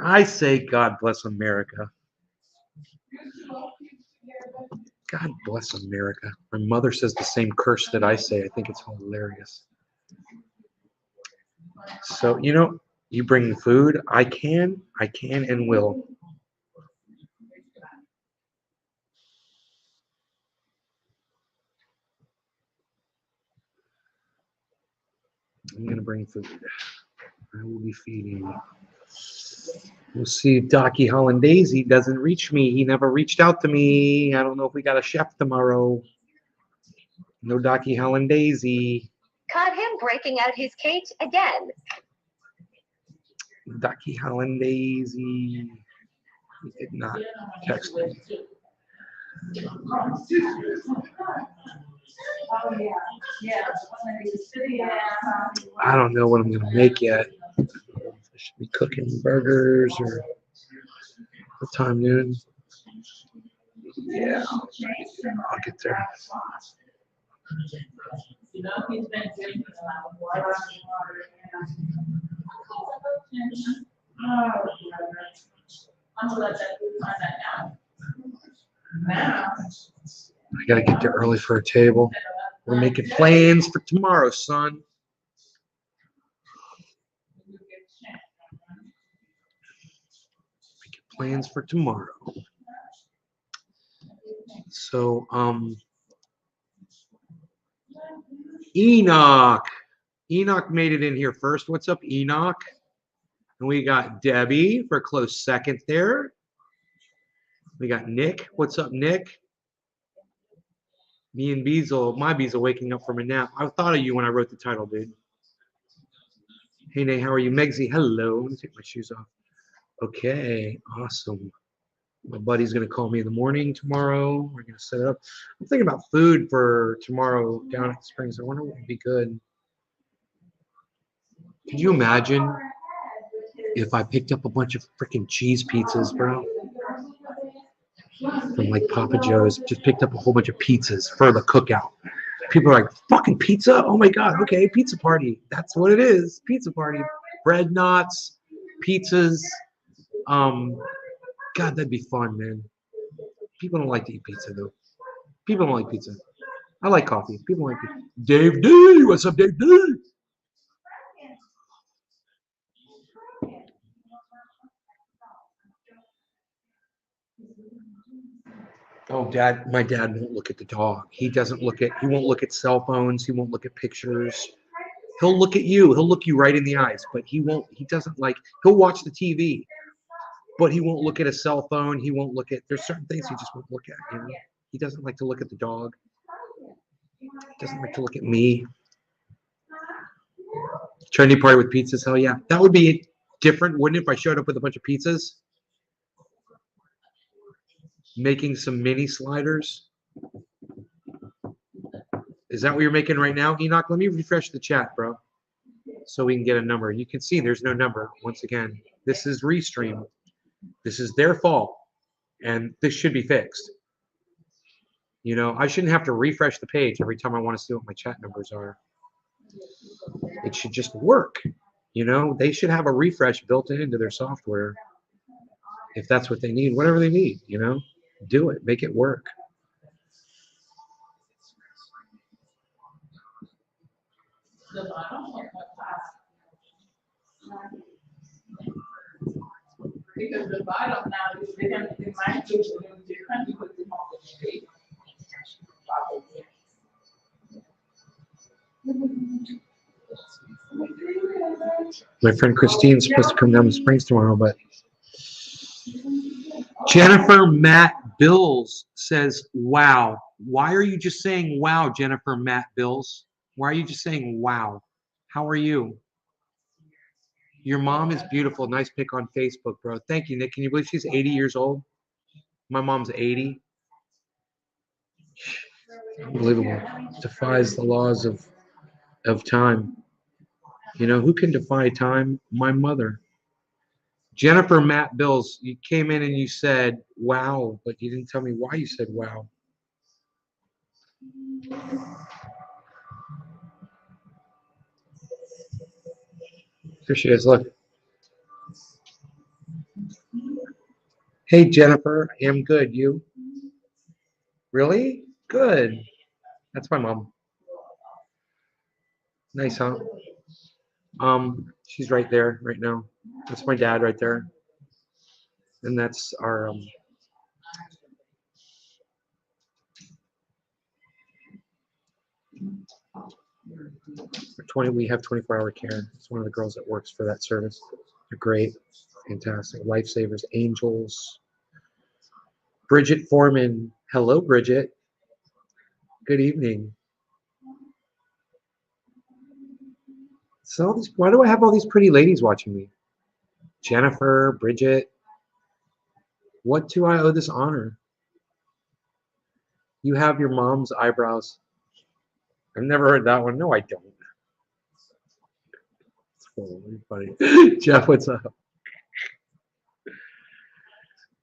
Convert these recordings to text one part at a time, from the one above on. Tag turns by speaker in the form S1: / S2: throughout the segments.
S1: I say God bless America. God bless America. My mother says the same curse that I say. I think it's hilarious. So, you bring food. I can and will. I'm going to bring food. I will be feeding. We'll see if Docky Hollandaise doesn't reach me. He never reached out to me. I don't know if we got a chef tomorrow. No Docky Hollandaise.
S2: Caught him breaking out his cage again.
S1: Docky Hollandaise. He did not text me. I don't know what I'm going to make yet. I should be cooking burgers or what time, noon? Yeah, I'll get there. I gotta get there early for a table. We're making plans for tomorrow, son. Making plans for tomorrow. So, Enoch. Enoch made it in here first. What's up, Enoch? And we got Debbie for a close second there. We got Nick. What's up, Nick? Me and Beezle, my Beezle waking up from a nap. I thought of you when I wrote the title, dude. Hey, Nate, how are you? Megsy, hello. Let me take my shoes off. Okay, awesome. My buddy's going to call me in the morning tomorrow. We're going to set it up. I'm thinking about food for tomorrow down at the Springs. I wonder what would be good. Could you imagine if I picked up a bunch of freaking cheese pizzas, bro? From like Papa Joe's, just picked up a whole bunch of pizzas for the cookout. People are like, fucking pizza? Oh my God, okay, pizza party. That's what it is, pizza party. Bread knots, pizzas. God, that'd be fun, man. People don't like to eat pizza, though. People don't like pizza. I like coffee. People don't like pizza. Dave D, what's up, Dave D? Oh, my dad won't look at the dog. He won't look at cell phones. He won't look at pictures. He'll look at you. He'll look you right in the eyes, but he'll watch the TV, but he won't look at a cell phone. He won't look at, there's certain things he just won't look at, He doesn't like to look at the dog. He doesn't like to look at me. Trendy party with pizzas, hell yeah. That would be different, wouldn't it, if I showed up with a bunch of pizzas? Making some mini sliders. Is that what you're making right now, Enoch? Let me refresh the chat, bro, so we can get a number. You can see there's no number. Once again, this is Restream. This is their fault, and this should be fixed. I shouldn't have to refresh the page every time I want to see what my chat numbers are. It should just work. They should have a refresh built into their software if that's what they need, whatever they need, do it, make it work.
S3: Because the bottom now is they might do different because they want to shape.
S1: My friend Christine's supposed to come down to Springs tomorrow, but Jennifer Matt Bills says, wow. Why are you just saying wow, Jennifer Matt Bills? Why are you just saying wow? How are you? Your mom is beautiful. Nice pic on Facebook, bro. Thank you, Nick. Can you believe she's 80 years old? My mom's 80. Unbelievable. Defies the laws of time. Who can defy time? My mother. Jennifer Matt Bills, you came in and you said, wow, but you didn't tell me why you said wow. Here she is, look. Hey, Jennifer. I am good. You? Really? Good. That's my mom. Nice, huh? She's right there right now. That's my dad right there. And that's our 20. We have 24-hour care. It's one of the girls that works for that service. They're great, fantastic, lifesavers, angels. Bridget Foreman. Hello, Bridget. Good evening. So all these, why do I have all these pretty ladies watching me? Jennifer, Bridget. What do I owe this honor? You have your mom's eyebrows. I've never heard that one. No, I don't. It's really funny. Jeff, what's up?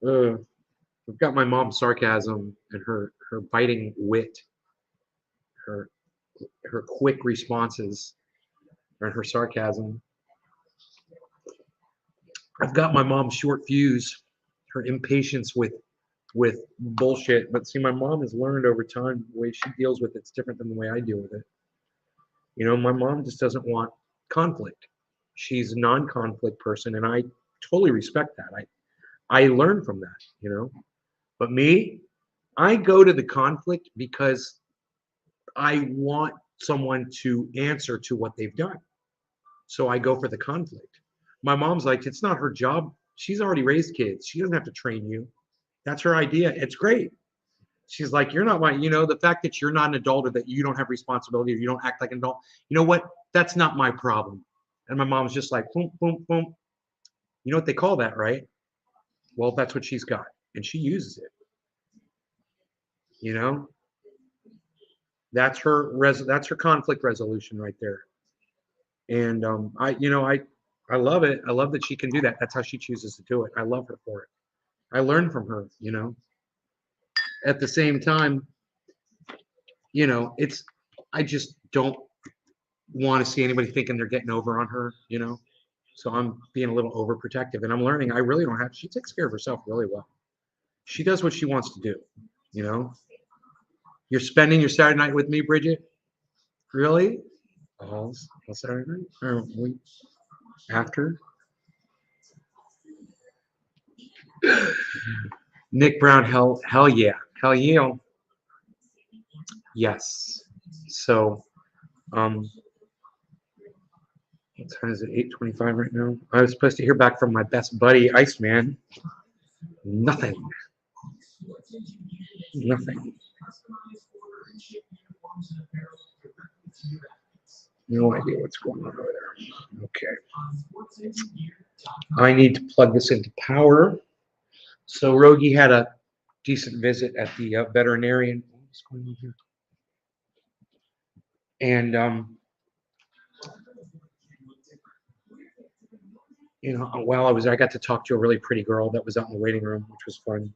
S1: I've got my mom's sarcasm and her biting wit, her quick responses, and her sarcasm. I've got my mom's short fuse, her impatience with bullshit. But see, my mom has learned over time the way she deals with it's different than the way I deal with it. You know, my mom just doesn't want conflict. She's a non-conflict person, and I totally respect that. I learn from that, you know. But me, I go to the conflict because I want someone to answer to what they've done. So I go for the conflict. My mom's like, it's not her job. She's already raised kids. She doesn't have to train you. That's her idea. It's great. She's like, you're not my, you know, the fact that you're not an adult or that you don't have responsibility or you don't act like an adult, you know what? That's not my problem. And my mom's just like, boom, boom, boom. You know what they call that, right? Well, that's what she's got. And she uses it. You know? That's her conflict resolution right there. And I love it. I love that she can do that. That's how she chooses to do it. I love her for it. I learn from her, you know. At the same time, you know, I just don't want to see anybody thinking they're getting over on her, you know. So I'm being a little overprotective and I'm learning I really don't have she takes care of herself really well. She does what she wants to do, you know. You're spending your Saturday night with me, Bridget? Really? All Saturday night? Or we after? Nick Brown, hell yeah. Hell yeah. Yes. So what time is it? 8:25 right now. I was supposed to hear back from my best buddy, Iceman. Nothing. Nothing. No idea what's going on over there. Okay. I need to plug this into power. So Rogi had a decent visit at the veterinarian. What's going on here? And you know, while I got to talk to a really pretty girl that was out in the waiting room, which was fun.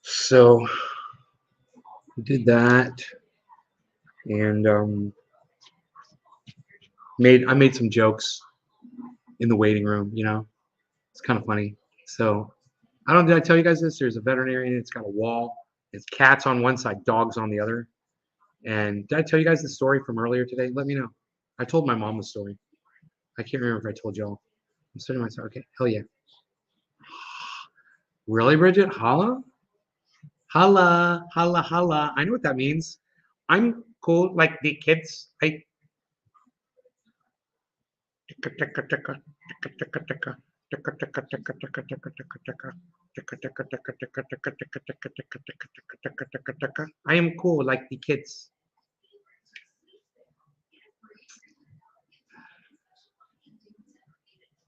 S1: So we did that, and I made some jokes in the waiting room. You know, it's kind of funny. So did I tell you guys this? There's a veterinarian. It's got a wall. It's cats on one side, dogs on the other. And did I tell you guys the story from earlier today? Let me know. I told my mom the story. I can't remember if I told y'all. I'm starting myself. Okay, hell yeah. Really, Bridget? Holla? Holla, holla, holla. I know what that means. I'm cool like the kids. I am cool like the kids.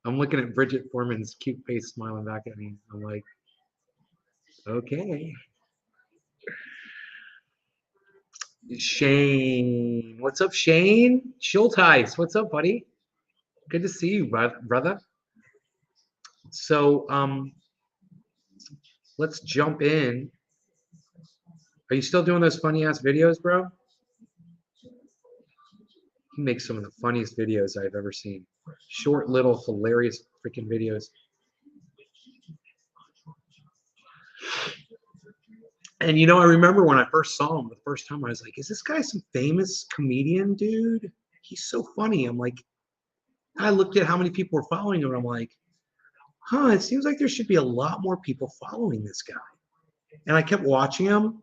S1: I'm looking at Bridget Foreman's cute face smiling back at me. I'm like, okay. Shane. What's up, Shane? Schulteis. What's up, buddy? Good to see you, brother. So let's jump in. Are you still doing those funny ass videos, bro? He makes some of the funniest videos I've ever seen. Short, little, hilarious freaking videos. And you know, I remember when I first saw him the first time, I was like, is this guy some famous comedian dude? He's so funny. I'm like, I looked at how many people were following him, and I'm like, huh, it seems like there should be a lot more people following this guy. And I kept watching him.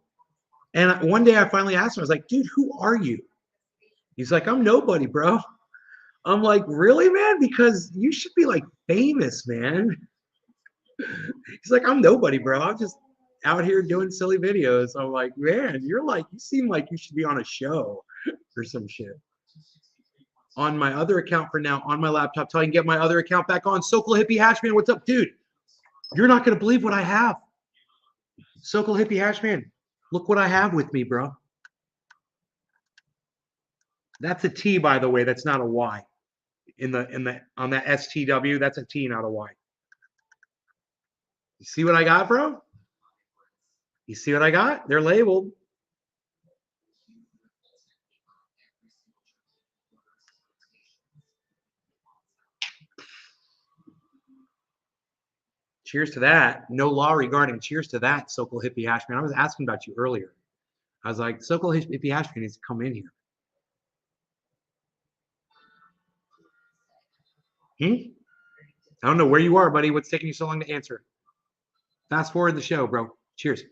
S1: And one day I finally asked him, I was like, dude, who are you? He's like, I'm nobody, bro. I'm like, really, man? Because you should be like famous, man. He's like, I'm nobody, bro. I'm just out here doing silly videos. I'm like, man, you're like, you seem like you should be on a show or some shit. On my other account for now, on my laptop, till I can get my other account back on. Sokol Hippie Hashman, what's up, dude? You're not gonna believe what I have. Sokol Hippie Hashman, look what I have with me, bro. That's a T, by the way. That's not a Y. On that STW, that's a T, not a Y. You see what I got, bro? You see what I got? They're labeled. Cheers to that. No law regarding. Cheers to that, Sokol Hippie Hashman. I was asking about you earlier. I was like, Sokol Hippie Hashman needs to come in here. I don't know where you are, buddy. What's taking you so long to answer? Fast forward the show, bro. Cheers.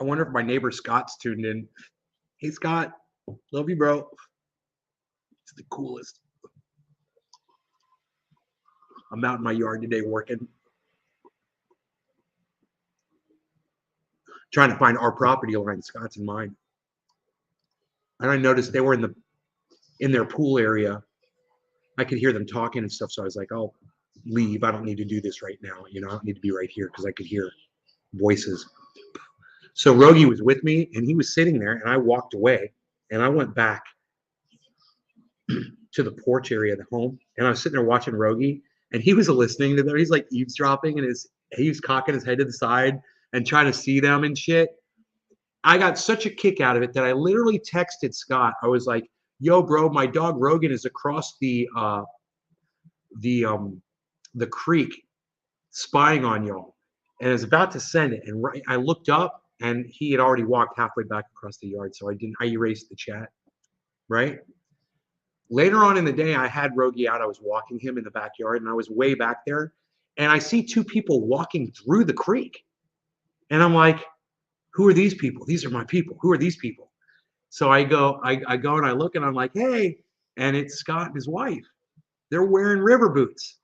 S1: I wonder if my neighbor Scott's tuned in. Hey, Scott. Love you, bro. It's the coolest. I'm out in my yard today working. Trying to find our property line, Scott's and mine. And I noticed they were in their pool area. I could hear them talking and stuff, so I was like, I'll leave. I don't need to do this right now. You know, I don't need to be right here because I could hear voices. So Rogi was with me, and he was sitting there, and I walked away, and I went back to the porch area of the home, and I was sitting there watching Rogi, and he was listening to them. He's like eavesdropping, and he was cocking his head to the side and trying to see them and shit. I got such a kick out of it that I literally texted Scott. I was like, yo, bro, my dog Rogan is across the creek spying on y'all. And I was about to send it. And I looked up and he had already walked halfway back across the yard. So I erased the chat, right? Later on in the day, I had Rogi out. I was walking him in the backyard and I was way back there. And I see two people walking through the creek. And I'm like, who are these people? These are my people. Who are these people? So I go and I look and I'm like, hey, and it's Scott and his wife. They're wearing river boots.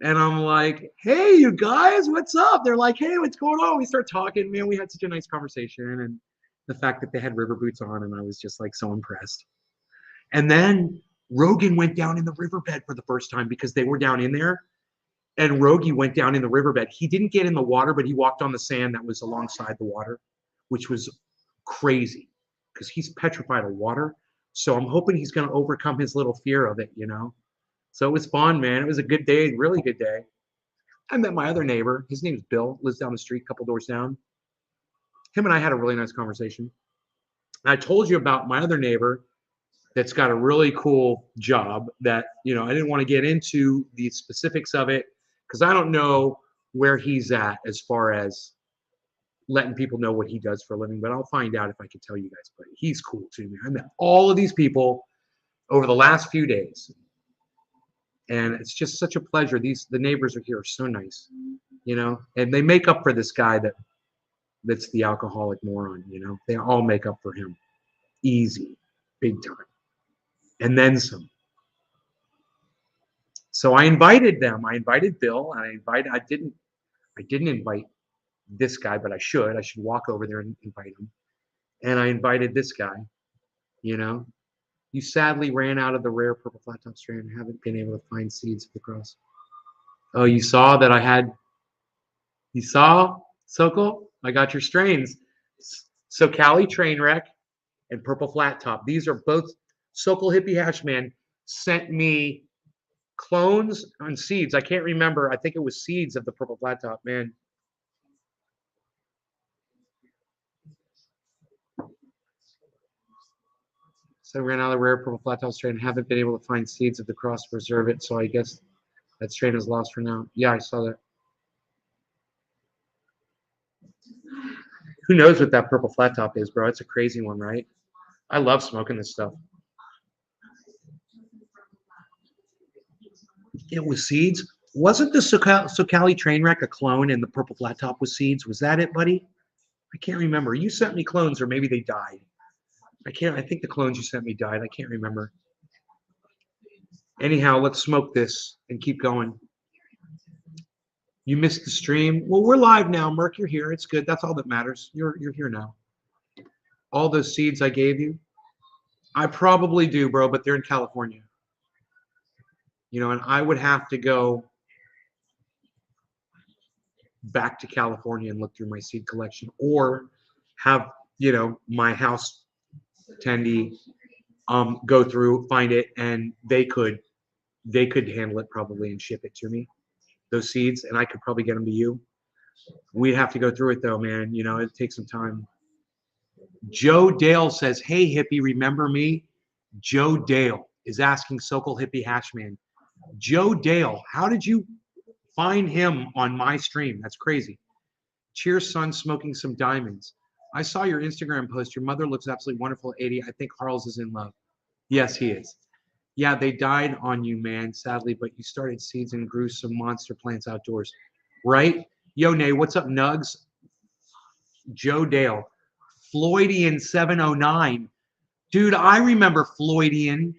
S1: And I'm like, hey, you guys, what's up? They're like, hey, what's going on? We start talking, man. We had such a nice conversation. And the fact that they had river boots on, and I was just like so impressed. And then Rogan went down in the riverbed for the first time because they were down in there. And Rogi went down in the riverbed. He didn't get in the water, but he walked on the sand that was alongside the water, which was crazy because he's petrified of water. So I'm hoping he's going to overcome his little fear of it, you know? So it was fun, man. It was a good day, really good day. I met my other neighbor. His name's Bill, lives down the street, a couple doors down. Him and I had a really nice conversation. And I told you about my other neighbor that's got a really cool job that, you know, I didn't want to get into the specifics of it because I don't know where he's at as far as letting people know what he does for a living, but I'll find out if I can tell you guys. But he's cool too, man. I met all of these people over the last few days. And it's just such a pleasure. The neighbors are here are so nice, you know, and they make up for this guy that's the alcoholic moron, you know. They all make up for him. Easy, big time. And then some. So I invited them. I invited Bill, and I didn't invite this guy, but I should. I should walk over there and invite him. And I invited this guy, you know. You sadly ran out of the rare purple flat top strand and haven't been able to find seeds of the cross. Oh, you saw that I had, you saw, Sokol? I got your strains. So Cali Trainwreck and Purple Flat Top. These are both Sokol Hippie Hashman sent me clones on seeds. I can't remember. I think it was seeds of the Purple Flat Top, man. So I ran out of the rare purple flat top strain. Haven't been able to find seeds of the cross to preserve it. So I guess that strain is lost for now. Yeah, I saw that. Who knows what that purple flat top is, bro? It's a crazy one, right? I love smoking this stuff. It was seeds. Wasn't the Socali Trainwreck a clone and the purple flat top was seeds? Was that it, buddy? I can't remember. You sent me clones or maybe they died. I think the clones you sent me died. I can't remember. Anyhow, let's smoke this and keep going. You missed the stream. Well, we're live now, Merc. You're here. It's good. That's all that matters. You're here now. All those seeds I gave you, I probably do, bro, but they're in California. You know, and I would have to go back to California and look through my seed collection, or have, you know, my house attendee go through, find it, and they could handle it probably and ship it to me, those seeds, and I could probably get them to you. We'd have to go through it though, man. You know, it takes some time. Joe Dale says, hey hippie, remember me? Joe Dale is asking Sokol Hippie Hashman. Joe Dale, how did you find him on my stream? That's crazy. Cheers, son, smoking some diamonds. I saw your Instagram post. Your mother looks absolutely wonderful at 80. I think Harles is in love. Yes, he is. Yeah, they died on you, man, sadly, but you started seeds and grew some monster plants outdoors. Right? Yo, Nay, what's up, Nugs? Joe Dale. Floydian 709. Dude, I remember Floydian.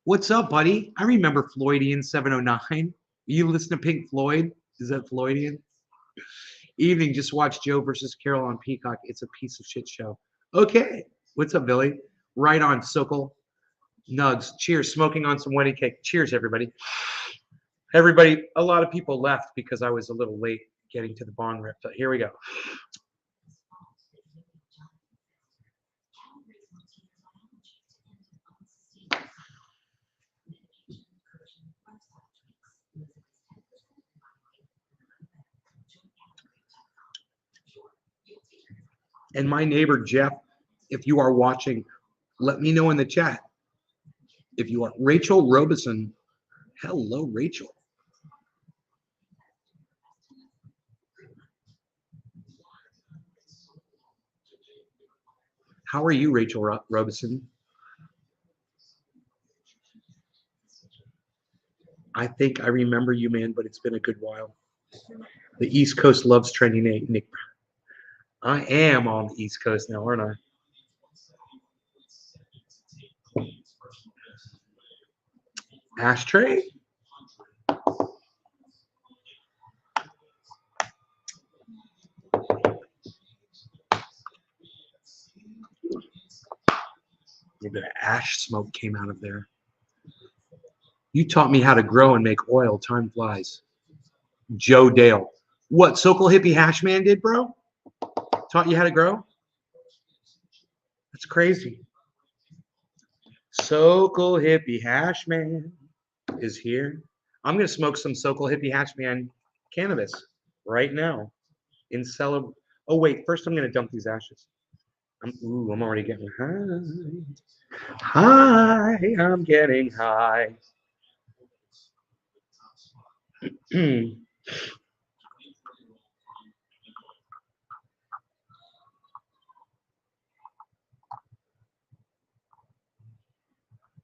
S1: What's up, buddy? I remember Floydian 709. You listen to Pink Floyd? Is that Floydian? Evening, just watch Joe versus Carol on Peacock. It's a piece of shit show. Okay. What's up, Billy? Right on, Sokol. Nugs. Cheers. Smoking on some wedding cake. Cheers, everybody. Everybody, a lot of people left because I was a little late getting to the bong rip. But here we go. And my neighbor, Jeff, if you are watching, let me know in the chat. If you are Rachel Robeson, hello, Rachel. How are you, Rachel Robeson? I think I remember you, man, but it's been a good while. The East Coast loves trending Nick. I am on the East Coast now, aren't I? Ashtray? A little bit of ash smoke came out of there. You taught me how to grow and make oil. Time flies. Joe Dale. What, Sokol Hippie Hashman did, bro? Taught you how to grow? That's crazy. Sokol Hippie Hashman is here. I'm going to smoke some Sokol Hippie Hashman cannabis right now. Oh, wait. First, I'm going to dump these ashes. I'm already getting high. Hi, I'm getting high.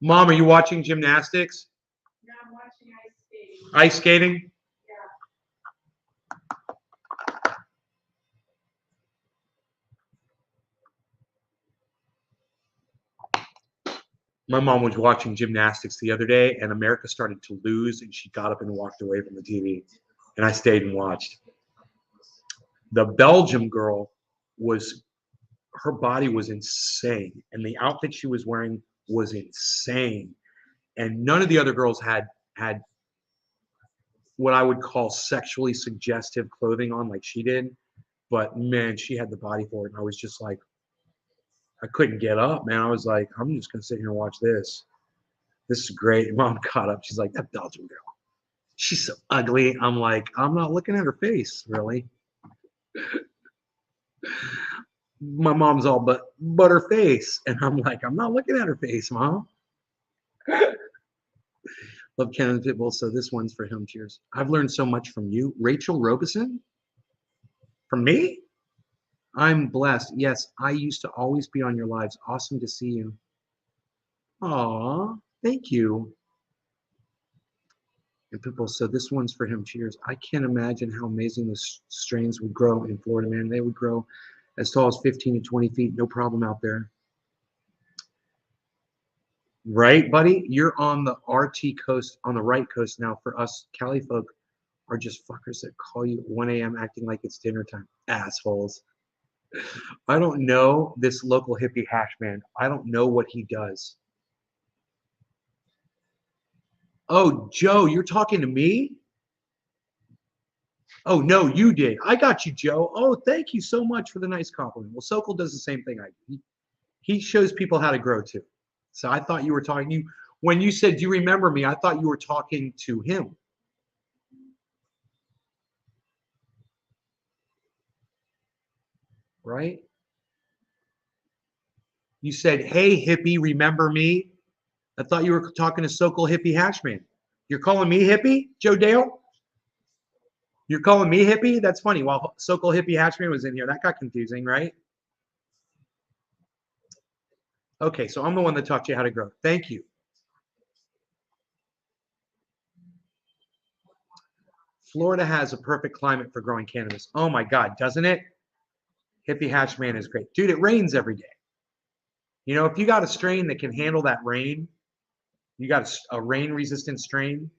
S1: Mom, are you watching gymnastics?
S3: Yeah, I'm watching ice skating.
S1: Ice skating? My mom was watching gymnastics the other day, and America started to lose, and she got up and walked away from the TV. And I stayed and watched. The Belgium girl her body was insane. And the outfit she was wearing was insane. And none of the other girls had what I would call sexually suggestive clothing on like she did. But man, she had the body for it. And I was just like, I couldn't get up, man. I was like, I'm just gonna sit here and watch this. This is great. Mom caught up. She's like, that Belgian girl. She's so ugly. I'm like, I'm not looking at her face, really. My mom's all but her face. And I'm like, I'm not looking at her face, Mom. Love Canada Pitbull. So this one's for him. Cheers. I've learned so much from you. Rachel Robeson? From me? I'm blessed. Yes, I used to always be on your lives. Awesome to see you. Aw, thank you. And people, so this one's for him. Cheers. I can't imagine how amazing the strains would grow in Florida, man. They would grow as tall as 15 to 20 feet. No problem out there. Right, buddy? You're on the RT coast, on the right coast now. For us Cali folk are just fuckers that call you at 1 a.m. acting like it's dinner time. Assholes. I don't know this local hippie hash man. I don't know what he does. Oh, Joe, you're talking to me? Oh, no, you did. I got you, Joe. Oh, thank you so much for the nice compliment. Well, Sokol does the same thing I do. He shows people how to grow too. So I thought you were talking to you. When you said, do you remember me? I thought you were talking to him. Right? You said, hey, hippie, remember me? I thought you were talking to Sokol Hippie Hashman. You're calling me hippie, Joe Dale? You're calling me hippie? That's funny. While Sokol Hippie Hashman was in here, that got confusing, right? Okay, so I'm the one that taught you how to grow. Thank you. Florida has a perfect climate for growing cannabis. Oh my God, doesn't it? Hippie Hashman is great. Dude, it rains every day. You know, if you got a strain that can handle that rain, you got a rain-resistant strain,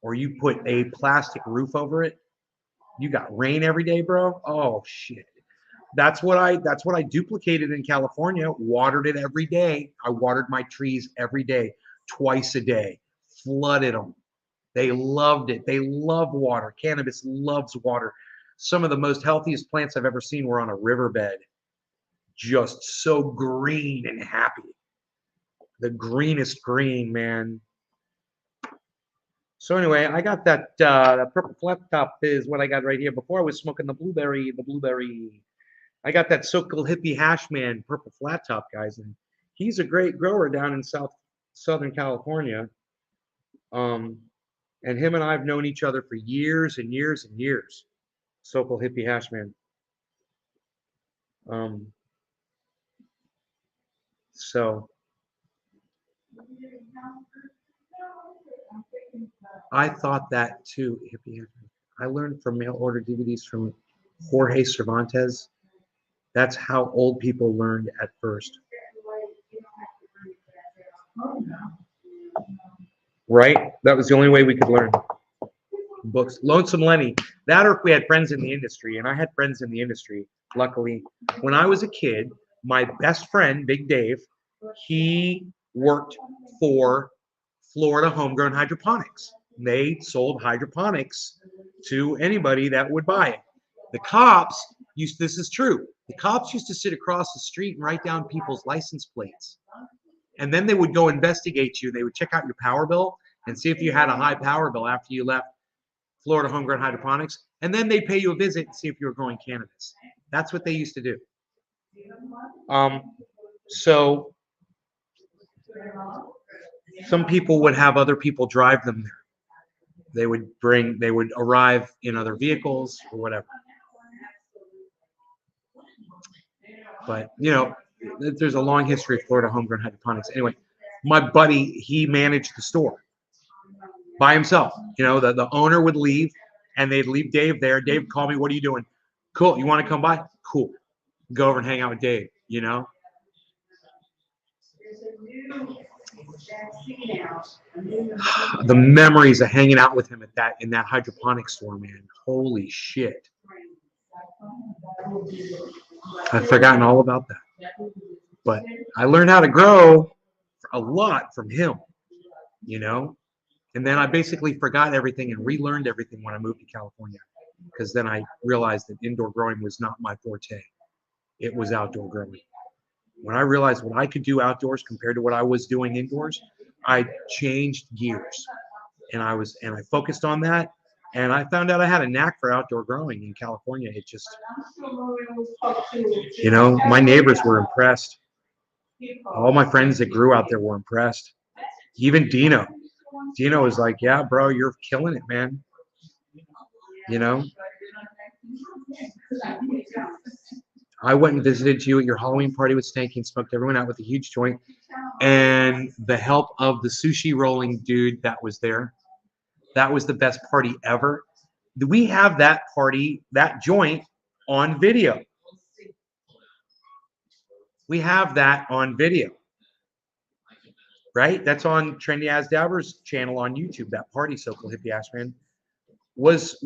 S1: or you put a plastic roof over it, you got rain every day, bro. Oh shit. That's what I duplicated in California. Watered it every day. I watered my trees every day, twice a day. Flooded them. They loved it. They love water. Cannabis loves water. Some of the most healthiest plants I've ever seen were on a riverbed. Just so green and happy. The greenest green, man. So anyway, I got that purple flat top is what I got right here. Before I was smoking the blueberry. I got that Sokol Hippie Hashman purple flat top, guys, and he's a great grower down in Southern California. And him and I have known each other for years and years and years. Sokol Hippie Hashman. So I thought that too, Hippie Hashman. I learned from mail order DVDs from Jorge Cervantes. That's how old people learned at first. Right? That was the only way we could learn. Books. Lonesome Lenny. That or if we had friends in the industry. And I had friends in the industry, luckily. When I was a kid, my best friend, Big Dave, he worked for Florida Homegrown Hydroponics. They sold hydroponics to anybody that would buy it. The cops used, this is true, the cops used to sit across the street and write down people's license plates. And then they would go investigate you. They would check out your power bill and see if you had a high power bill after you left Florida Homegrown Hydroponics. And then they'd pay you a visit and see if you were growing cannabis. That's what they used to do. So some people would have other people drive them there. They would arrive in other vehicles or whatever. But, you know, there's a long history of Florida Homegrown Hydroponics. Anyway, my buddy, he managed the store by himself. You know, the owner would leave and they'd leave Dave there. Dave would call me, what are you doing? Cool, you want to come by? Cool. Go over and hang out with Dave, you know? The memories of hanging out with him at in that hydroponic store, man. Holy shit. I've forgotten all about that. But I learned how to grow a lot from him, you know. And then I basically forgot everything and relearned everything when I moved to California, because then I realized that indoor growing was not my forte. It was outdoor growing. When I realized what I could do outdoors compared to what I was doing indoors, I changed gears, and I focused on that, and I found out I had a knack for outdoor growing in California. It just, you know, my neighbors were impressed. All my friends that grew out there were impressed. Even Dino was like, yeah, bro, you're killing it, man. You know, I went and visited you at your Halloween party with Stanky and smoked everyone out with a huge joint. And the help of the sushi rolling dude that was there. That was the best party ever. We have that party, that joint on video. We have that on video. Right? That's on Trendy As Dabber's channel on YouTube. That party, So-Called Hippie Ass Man. Was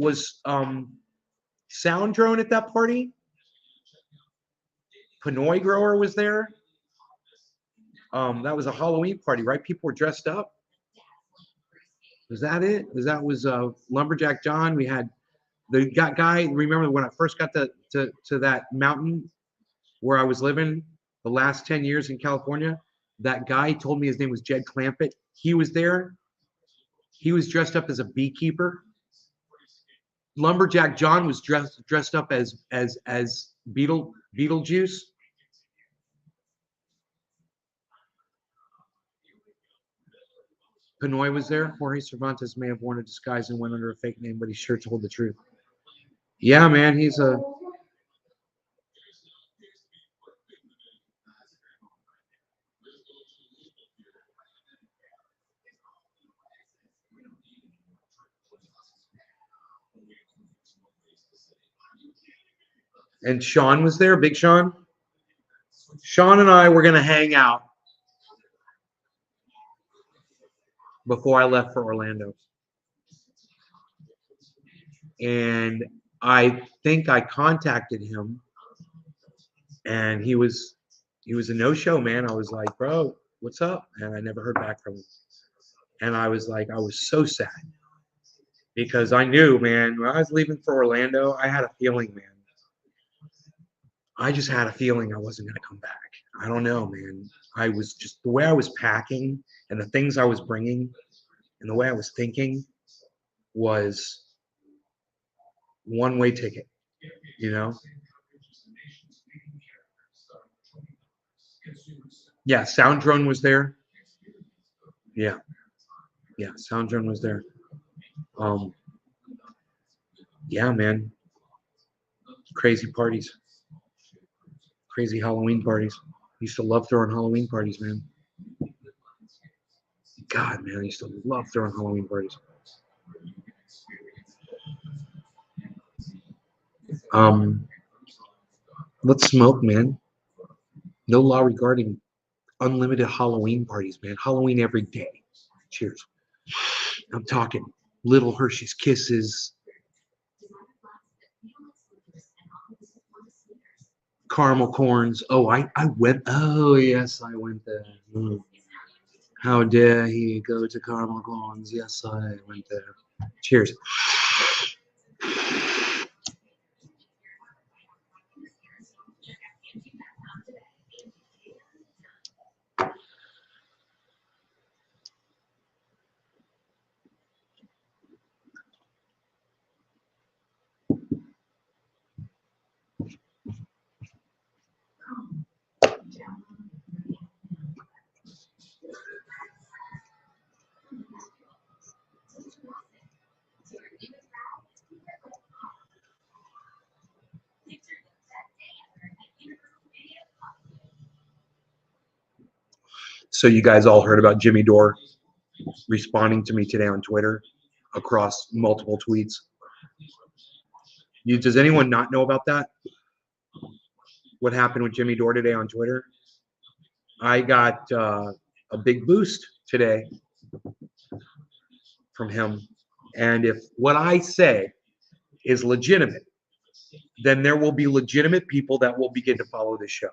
S1: Sound Drone at that party? Pinoy Grower was there. That was a Halloween party, right? People were dressed up. Was that it? That was Lumberjack John. We had the guy. Remember when I first got to that mountain where I was living the last 10 years in California? That guy told me his name was Jed Clampett. He was there. He was dressed up as a beekeeper. Lumberjack John was dressed up as Beetlejuice. Pinoy was there. Jorge Cervantes may have worn a disguise and went under a fake name, but he sure told the truth. Yeah, man, he's a... And Sean was there, Big Sean. Sean and I were going to hang out before I left for Orlando. And I think I contacted him, and he was a no-show, man. I was like, bro, what's up? And I never heard back from him. And I was like, I was so sad, because I knew, man, when I was leaving for Orlando, I had a feeling, man. I just had a feeling I wasn't going to come back. I don't know, man. I was just, the way I was packing and the things I was bringing and the way I was thinking was one-way ticket, you know? Yeah, Sound Drone was there. Yeah. Yeah, Sound Drone was there. Yeah, man. Crazy parties. Crazy Halloween parties. Used to love throwing Halloween parties, man. God, man, I used to love throwing Halloween parties. Let's smoke, man. No law regarding unlimited Halloween parties, man. Halloween every day. Cheers. I'm talking Little Hershey's Kisses, caramel corns. Oh, I went. Oh, yes, I went there. How dare he go to caramel corns? Yes, I went there. Cheers. So you guys all heard about Jimmy Dore responding to me today on Twitter across multiple tweets. Does anyone not know about that? What happened with Jimmy Dore today on Twitter? I got a big boost today from him. And if what I say is legitimate, then there will be legitimate people that will begin to follow this show.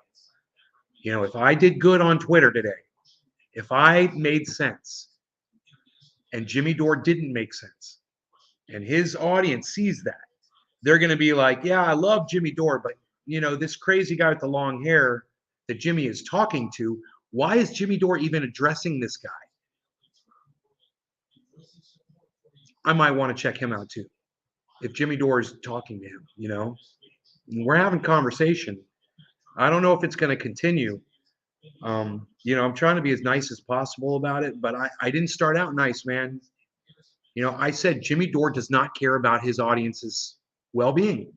S1: You know, if I did good on Twitter today, If I made sense and Jimmy Dore didn't make sense, and his audience sees that, they're going to be like, yeah, I love Jimmy Dore, but this crazy guy with the long hair that Jimmy is talking to, why is Jimmy Dore even addressing this guy? I might want to check him out too. If Jimmy Dore is talking to him, we're having conversation. I don't know if it's going to continue. I'm trying to be as nice as possible about it, but I didn't start out nice, man. I said Jimmy Dore does not care about his audience's well-being.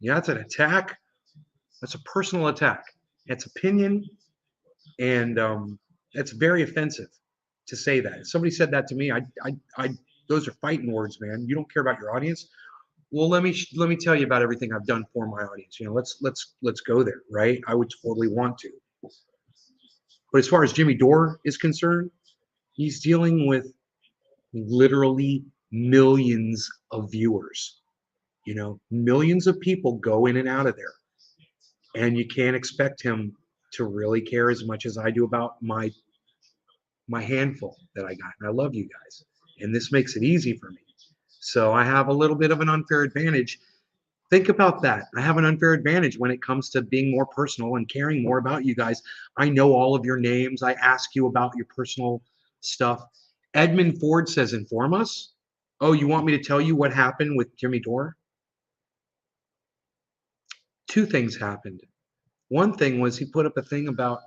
S1: That's an attack. That's a personal attack. It's opinion, and it's very offensive to say that. If somebody said that to me, those are fighting words, man. You don't care about your audience. Well, let me tell you about everything I've done for my audience. Let's go there, right? I would totally want to. But as far as Jimmy Dore is concerned, he's dealing with literally millions of viewers. Millions of people go in and out of there. And you can't expect him to really care as much as I do about my handful that I got. And I love you guys. And this makes it easy for me. So I have a little bit of an unfair advantage. Think about that. I have an unfair advantage when it comes to being more personal and caring more about you guys. I know all of your names. I ask you about your personal stuff. Edmund Ford says, inform us. Oh, you want me to tell you what happened with Jimmy Dore? Two things happened. One thing was he put up a thing about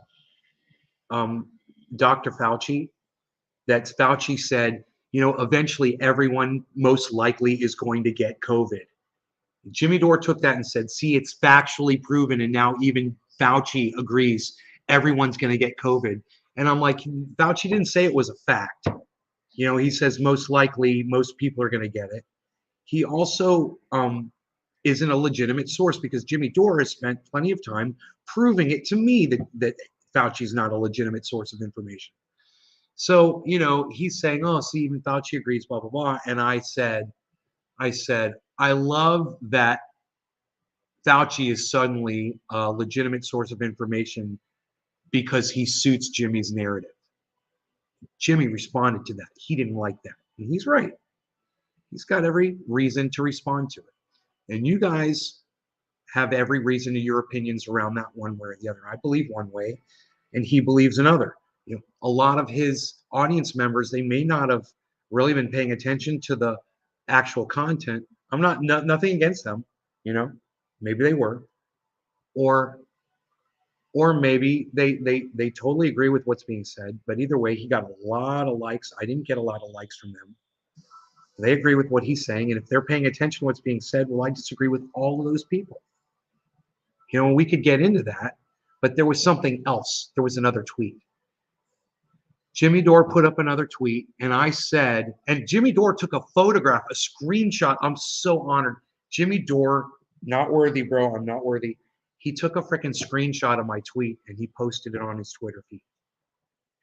S1: Dr. FAUCI, that FAUCI said, eventually everyone most likely is going to get COVID. Jimmy Dore took that and said, see, it's factually proven, and now even FAUCI agrees everyone's going to get COVID. And I'm like, FAUCI didn't say it was a fact. He says most likely most people are going to get it. He also isn't a legitimate source because Jimmy Dore has spent plenty of time proving it to me that FAUCI is not a legitimate source of information. So, he's saying, oh, see, even FAUCI agrees, blah, blah, blah. And I said, I love that FAUCI is suddenly a legitimate source of information because he suits Jimmy's narrative. Jimmy responded to that. He didn't like that. And he's right. He's got every reason to respond to it. And you guys have every reason to your opinions around that one way or the other. I believe one way, and he believes another. A lot of his audience members, they may not have really been paying attention to the actual content. I'm nothing against them, maybe they were, or maybe they totally agree with what's being said. But either way, he got a lot of likes. I didn't get a lot of likes from them. They agree with what he's saying, and if they're paying attention to what's being said, well, I disagree with all of those people. We could get into that, but there was something else. There was another tweet. Jimmy Dore put up another tweet, and I said, and Jimmy Dore took a photograph, a screenshot. I'm so honored. Jimmy Dore, not worthy, bro. I'm not worthy. He took a freaking screenshot of my tweet, and he posted it on his Twitter feed.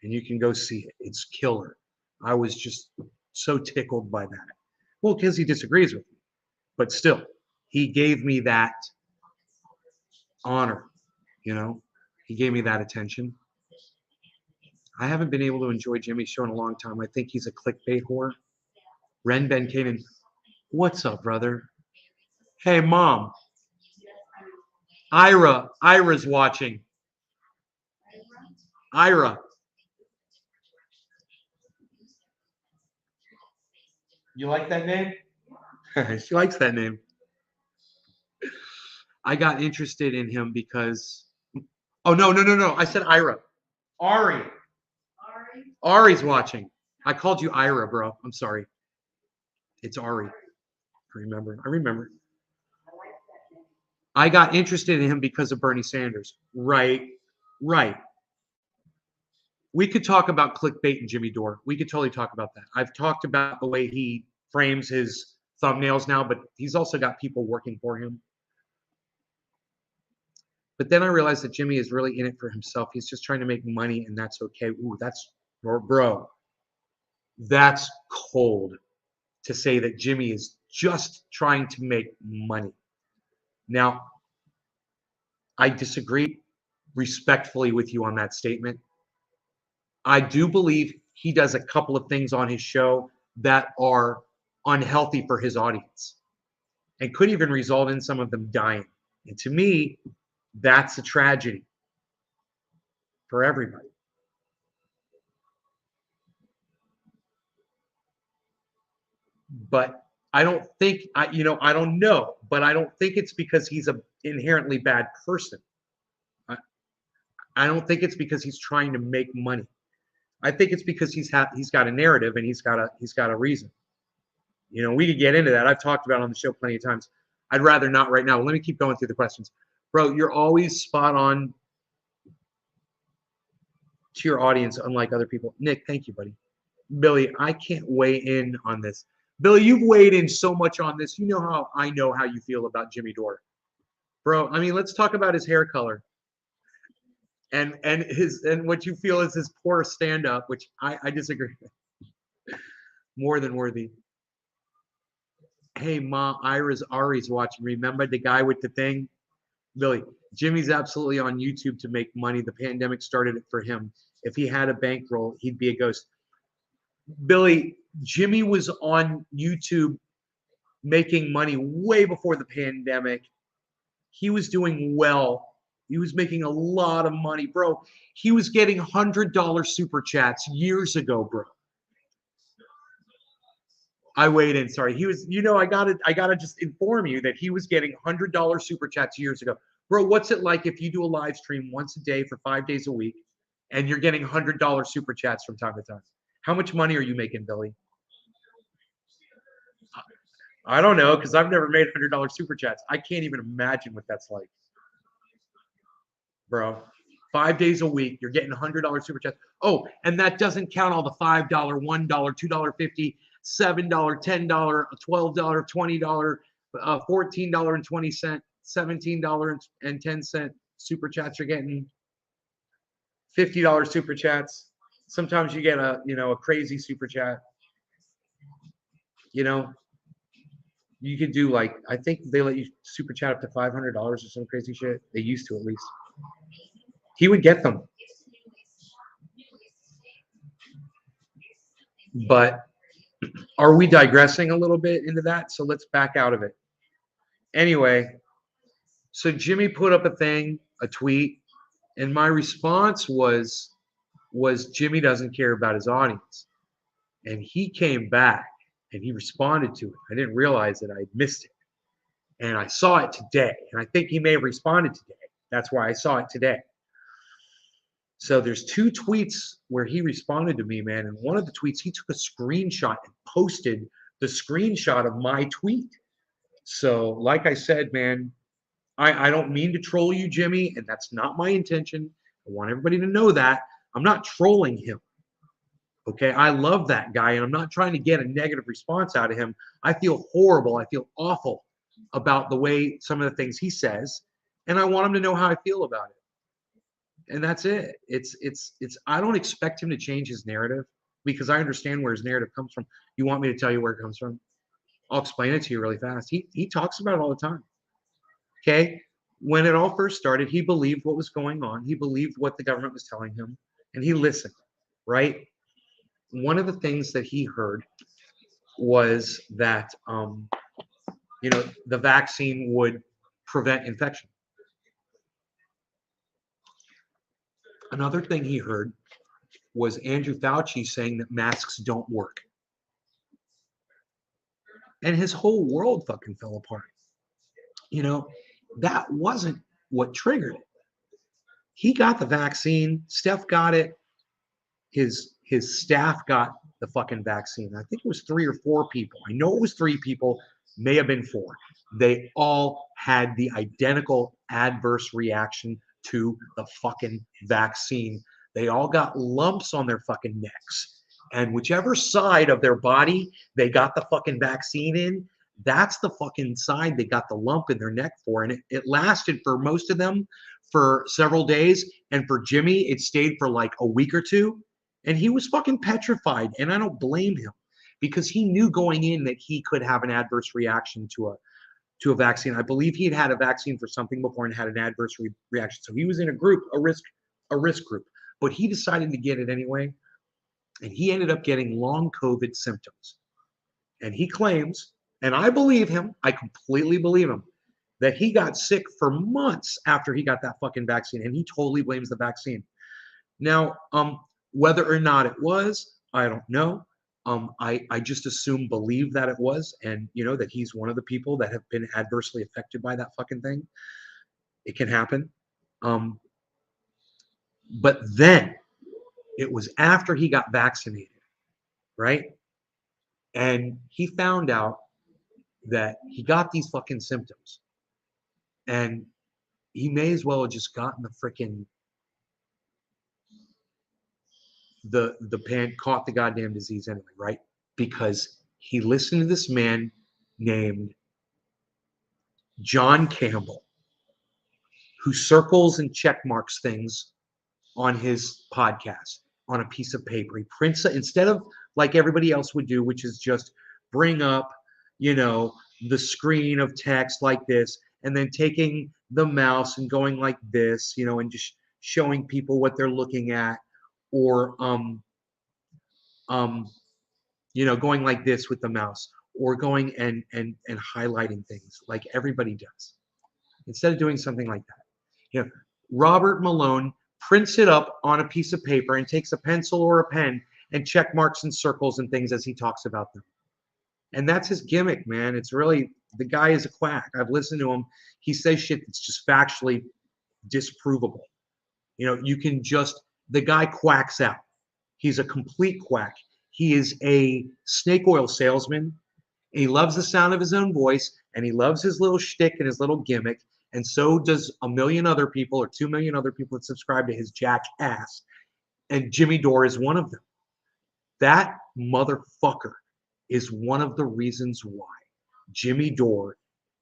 S1: And you can go see it. It's killer. I was just so tickled by that. Well, because he disagrees with me. But still, he gave me that honor, He gave me that attention. I haven't been able to enjoy Jimmy's show in a long time. I think he's a clickbait whore. Ren Ben came in. What's up, brother? Hey, Mom. Ira's watching. Ira. You like that name? She likes that name. I got interested in him because... Oh, no. I said Ira. Ari. Ari's watching. I called you Ira, bro. I'm sorry. It's Ari. I remember. I got interested in him because of Bernie Sanders. Right. We could talk about clickbait and Jimmy Dore. We could totally talk about that. I've talked about the way he frames his thumbnails now, but he's also got people working for him. But then I realized that Jimmy is really in it for himself. He's just trying to make money, and that's okay. Ooh, bro, that's cold to say that Jimmy is just trying to make money. Now, I disagree respectfully with you on that statement. I do believe he does a couple of things on his show that are unhealthy for his audience and could even result in some of them dying. And to me, that's a tragedy for everybody. But I don't think I don't know, but I don't think it's because he's an inherently bad person. I don't think it's because he's trying to make money. I think it's because he's got a narrative and he's got a reason. We could get into that. I've talked about it on the show plenty of times. I'd rather not right now. Let me keep going through the questions. Bro, you're always spot on to your audience, unlike other people. Nick, thank you, buddy. Billy, I can't weigh in on this. Billy, you've weighed in so much on this. You know how I know how you feel about Jimmy Dore. Bro, I mean, let's talk about his hair color. And what you feel is his poor stand-up, which I disagree with. More than worthy. Hey, Ma, Ari's watching. Remember the guy with the thing? Billy, Jimmy's absolutely on YouTube to make money. The pandemic started it for him. If he had a bankroll, he'd be a ghost. Billy, Jimmy was on YouTube making money way before the pandemic. He was doing well. He was making a lot of money, bro. He was getting $100 super chats years ago, bro. I weighed in. Sorry, he was. I gotta just inform you that he was getting $100 super chats years ago, bro. What's it like if you do a live stream once a day for 5 days a week, and you're getting $100 super chats from time to time? How much money are you making, Billy? I don't know, because I've never made $100 super chats. I can't even imagine what that's like, bro. 5 days a week, you're getting $100 super chats. Oh, and that doesn't count all the $5, $1, $2.50, $7, $10, $12, $20, $14.20, $17.10 super chats. You're getting $50 super chats. Sometimes you get a crazy super chat. You could do I think they let you super chat up to $500 or some crazy shit. They used to, at least. He would get them. But are we digressing a little bit into that? So let's back out of it. Anyway, so Jimmy put up a tweet, and my response was Jimmy doesn't care about his audience. And he came back and he responded to it. I didn't realize that I had missed it. And I saw it today. And I think he may have responded today. That's why I saw it today. So there's 2 tweets where he responded to me, man. And one of the tweets, he took a screenshot and posted the screenshot of my tweet. So like I said, man, I don't mean to troll you, Jimmy, and that's not my intention. I want everybody to know that. I'm not trolling him. Okay, I love that guy, and I'm not trying to get a negative response out of him. I feel horrible. I feel awful about the way some of the things he says, and I want him to know how I feel about it. And that's it. It's I don't expect him to change his narrative because I understand where his narrative comes from. You want me to tell you where it comes from? I'll explain it to you really fast. He talks about it all the time. Okay? When it all first started, he believed what was going on. He believed what the government was telling him, and he listened, right? One of the things that he heard was that the vaccine would prevent infection. Another thing he heard was Andrew FAUCI saying that masks don't work. And his whole world fucking fell apart. That wasn't what triggered it. He got the vaccine. Steph got it. His staff got the fucking vaccine. I think it was 3 or 4 people. I know it was 3 people, may have been 4. They all had the identical adverse reaction to the fucking vaccine. They all got lumps on their fucking necks. And whichever side of their body they got the fucking vaccine in, that's the fucking side they got the lump in their neck for. And it lasted for most of them for several days. And for Jimmy, it stayed for like a week or 2. And he was fucking petrified. And I don't blame him because he knew going in that he could have an adverse reaction to a vaccine. I believe he had a vaccine for something before and had an adverse reaction. So he was in a group, a risk group. but he decided to get it anyway. And he ended up getting long COVID symptoms. And he claims, and I believe him, I completely believe him, that he got sick for months after he got that fucking vaccine. And he totally blames the vaccine. Now, whether or not it was, I don't know. I just believe that it was, and that he's one of the people that have been adversely affected by that fucking thing. It can happen. But then it was after he got vaccinated, right? And he found out that he got these fucking symptoms. And he may as well have just gotten the freaking caught the goddamn disease anyway, right? Because he listened to this man named John Campbell, who circles and check marks things on his podcast on a piece of paper. He prints it instead of like everybody else would do, which is just bring up, the screen of text like this, and then taking the mouse and going like this, and just showing people what they're looking at, or going like this with the mouse, or going and highlighting things like everybody does. Instead of doing something like that, Robert Malone prints it up on a piece of paper and takes a pencil or a pen and check marks and circles and things as he talks about them. And that's his gimmick, man. It's really, the guy is a quack. I've listened to him. He says shit that's just factually disprovable. The guy quacks out. He's a complete quack. He is a snake oil salesman. He loves the sound of his own voice, and he loves his little shtick and his little gimmick. And so does 1 million other people, or 2 million other people that subscribe to his jackass. And Jimmy Dore is one of them. That motherfucker is one of the reasons why Jimmy Dore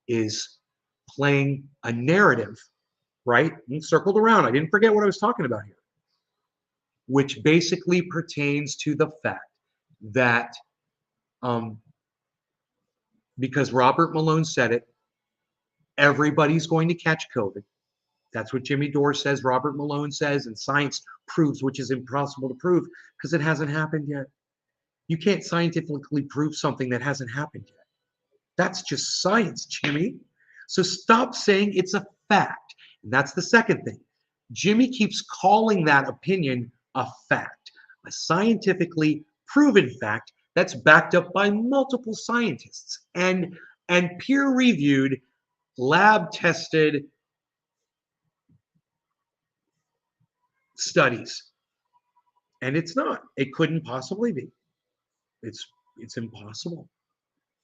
S1: is playing a narrative, right? And circled around. I didn't forget what I was talking about here, which basically pertains to the fact that because Robert Malone said it, everybody's going to catch COVID. That's what Jimmy Dore says, Robert Malone says, and science proves, which is impossible to prove because it hasn't happened yet. You can't scientifically prove something that hasn't happened yet. That's just science, Jimmy. So stop saying it's a fact. And that's the second thing. Jimmy keeps calling that opinion a fact, a scientifically proven fact that's backed up by multiple scientists and peer-reviewed, lab-tested studies. And it's not. It couldn't possibly be. It's impossible.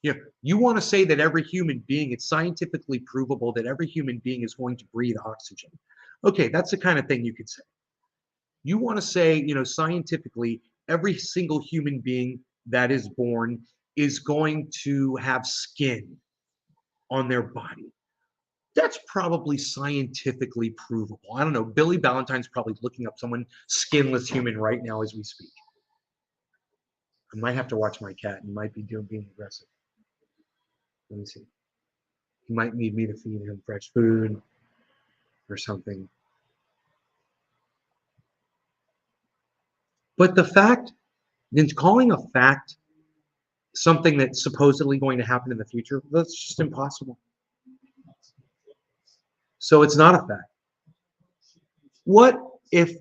S1: You want to say that every human being, it's scientifically provable that every human being is going to breathe oxygen. Okay, that's the kind of thing you could say. You want to say, scientifically, every single human being that is born is going to have skin on their body. That's probably scientifically provable. I don't know. Billy Ballantyne's probably looking up someone skinless human right now as we speak. I might have to watch my cat. He might be being aggressive. Let me see. He might need me to feed him fresh food or something. But the fact, then calling a fact something that's supposedly going to happen in the future, that's just impossible. So it's not a fact. What if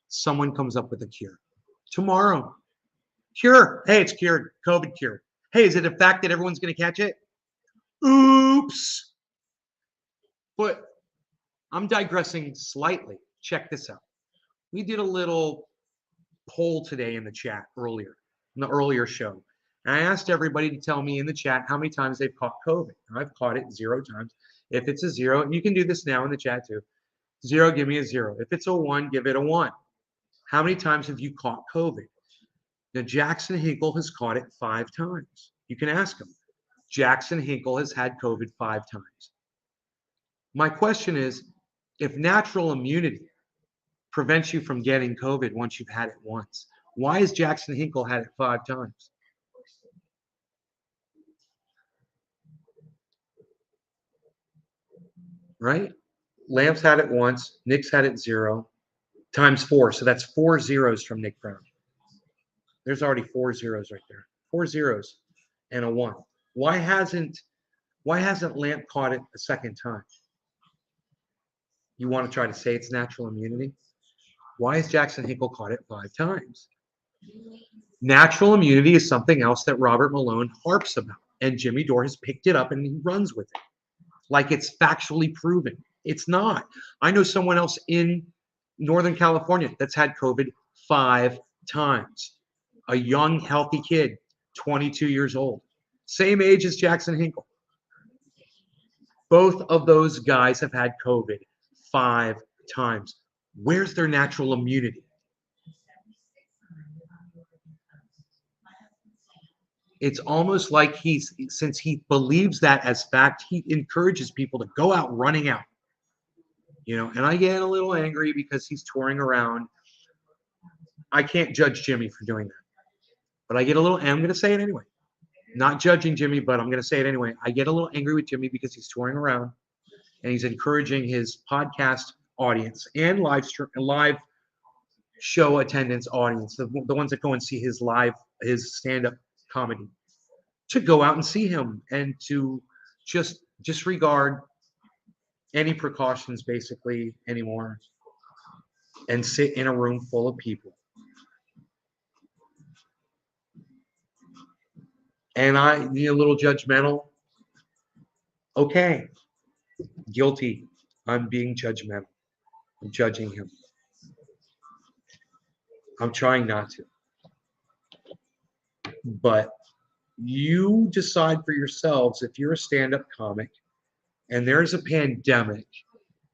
S1: someone comes up with a cure tomorrow? Cure. Hey, it's cured. COVID cured. Hey, is it a fact that everyone's going to catch it? Oops. But I'm digressing slightly. Check this out. We did a little poll today in the chat earlier, in the earlier show. And I asked everybody to tell me in the chat how many times they've caught COVID. And I've caught it 0 times. If it's a 0, and you can do this now in the chat too. 0, give me a 0. If it's a 1, give it a 1. How many times have you caught COVID? Now, Jackson Hinkle has caught it 5 times. You can ask him. Jackson Hinkle has had COVID 5 times. My question is, if natural immunity prevents you from getting COVID once you've had it once, why has Jackson Hinkle had it 5 times? Right? Lamb's had it once. Nick's had it 0. times 4. So that's 4 zeros from Nick Brown. There's already 4 zeros right there. 4 zeros and a 1. Why hasn't Lamp caught it a second time? You want to try to say it's natural immunity? Why has Jackson Hinkle caught it 5 times? Natural immunity is something else that Robert Malone harps about, and Jimmy Dore has picked it up and he runs with it like it's factually proven. It's not. I know someone else in Northern California that's had COVID 5 times. A young, healthy kid, 22 years old, same age as Jackson Hinkle. Both of those guys have had COVID 5 times. Where's their natural immunity? It's almost like since he believes that as fact, he encourages people to go out running out. And I get a little angry because he's touring around. I can't judge Jimmy for doing that. But I get a little, and I'm going to say it anyway. Not judging Jimmy, but I'm going to say it anyway. I get a little angry with Jimmy because he's touring around and he's encouraging his podcast audience and live show attendance audience, the ones that go and see his stand-up comedy, to go out and see him and to just disregard any precautions basically anymore and sit in a room full of people. And I be a little judgmental. Okay, guilty. I'm being judgmental. I'm judging him. I'm trying not to. But you decide for yourselves if you're a stand-up comic and there's a pandemic.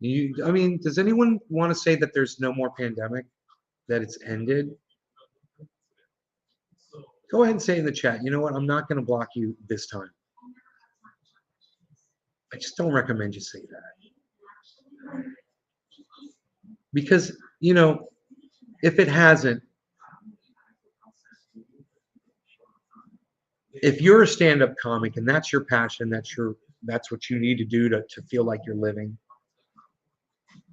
S1: Does anyone want to say that there's no more pandemic, that it's ended? Go ahead and say in the chat, you know what? I'm not going to block you this time. I just don't recommend you say that. Because, if it hasn't, if you're a stand-up comic and that's your passion, that's what you need to do to feel like you're living.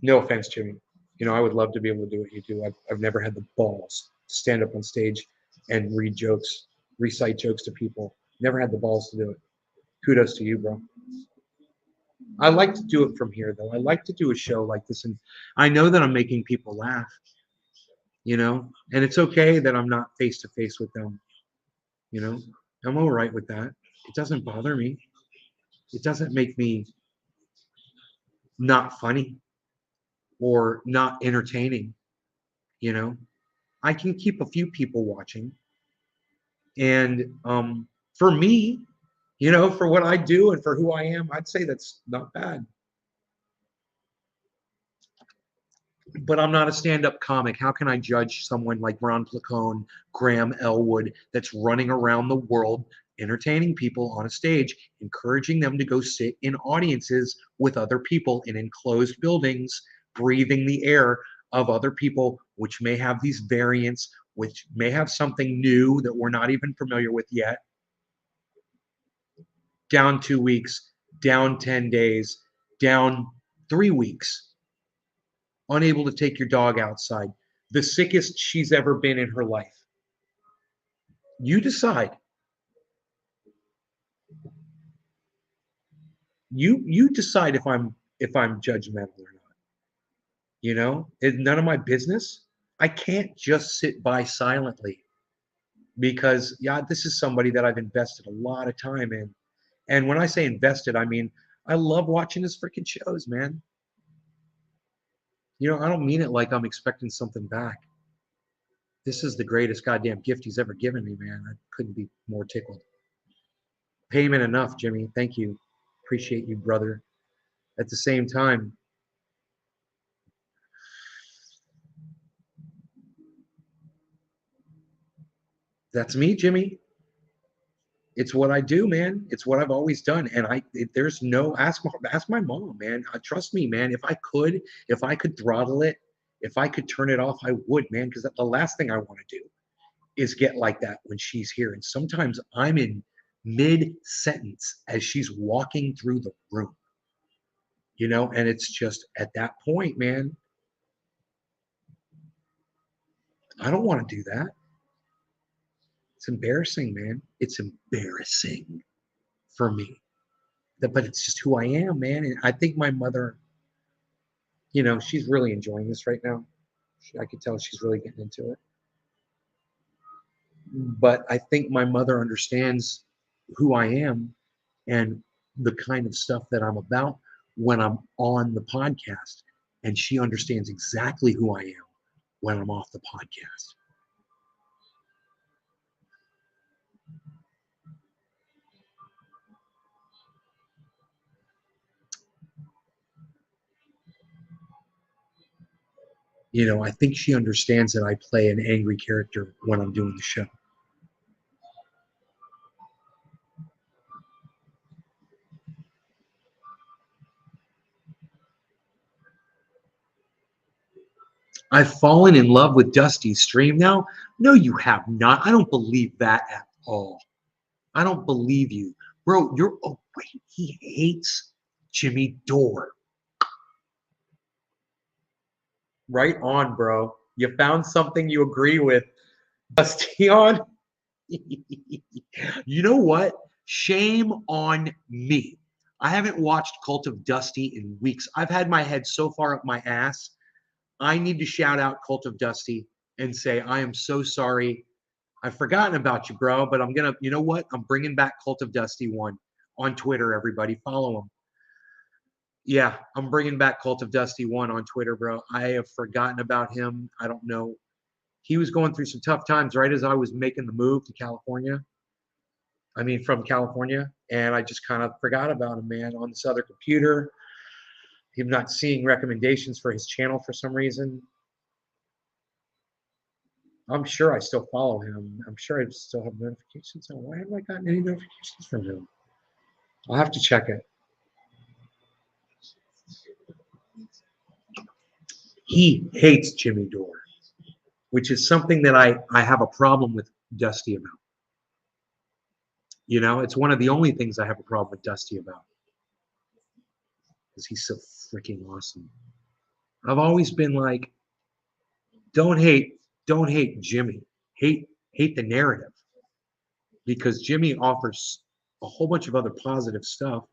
S1: No offense, Jimmy. I would love to be able to do what you do. I've never had the balls to stand up on stage and recite jokes to people. Never had the balls to do it. Kudos to you, bro. I like to do it from here, though. I like to do a show like this, and I know that I'm making people laugh, and it's okay that I'm not face-to-face with them, I'm all right with that. It doesn't bother me. It doesn't make me not funny or not entertaining, I can keep a few people watching. And for me, for what I do and for who I am, I'd say that's not bad. But I'm not a stand-up comic. How can I judge someone like Ron Placone, Graham Elwood, that's running around the world entertaining people on a stage, encouraging them to go sit in audiences with other people in enclosed buildings, breathing the air of other people, which may have these variants, which may have something new that we're not even familiar with yet. Down 2 weeks, down 10 days, down 3 weeks. Unable to take your dog outside. The sickest she's ever been in her life. You decide. You decide if I'm judgmental or not. It's none of my business. I can't just sit by silently because this is somebody that I've invested a lot of time in. And when I say invested, I mean I love watching his freaking shows, man. I don't mean it like I'm expecting something back. This is the greatest goddamn gift he's ever given me, man. I couldn't be more tickled. Payment enough, Jimmy. Thank you. Appreciate you, brother. At the same time, that's me, Jimmy. It's what I do, man. It's what I've always done. And there's no, ask my mom, man. Trust me, man. If I could throttle it, if I could turn it off, I would, man. Because the last thing I want to do is get like that when she's here. And sometimes I'm in mid-sentence as she's walking through the room, and it's just at that point, man, I don't want to do that. It's embarrassing, man. It's embarrassing for me. But it's just who I am, man. And I think my mother, she's really enjoying this right now. I could tell she's really getting into it. But I think my mother understands who I am and the kind of stuff that I'm about when I'm on the podcast. And she understands exactly who I am when I'm off the podcast. I think she understands that I play an angry character when I'm doing the show. I've fallen in love with Dusty's stream now. No, you have not. I don't believe that at all. I don't believe you. Bro, oh wait, he hates Jimmy Dore. Right on, bro. You found something you agree with. Dusty on. You know what? Shame on me. I haven't watched Cult of Dusty in weeks. I've had my head so far up my ass. I need to shout out Cult of Dusty and say, I am so sorry. I've forgotten about you, bro, but I'm going to, you know what? I'm bringing back Cult of Dusty 1 on Twitter, everybody. Follow him. Yeah, I'm bringing back Cult of Dusty 1 on Twitter, bro. I have forgotten about him. I don't know. He was going through some tough times right as I was making the move to California. I mean, from California. And I just kind of forgot about him, man, on this other computer. Him not seeing recommendations for his channel for some reason. I'm sure I still follow him. I'm sure I still have notifications on. Why haven't I gotten any notifications from him? I'll have to check it. He hates Jimmy Dore, which is something that I have a problem with Dusty about. It's one of the only things I have a problem with Dusty about. Because he's so freaking awesome. I've always been like, don't hate Jimmy. Hate the narrative. Because Jimmy offers a whole bunch of other positive stuff.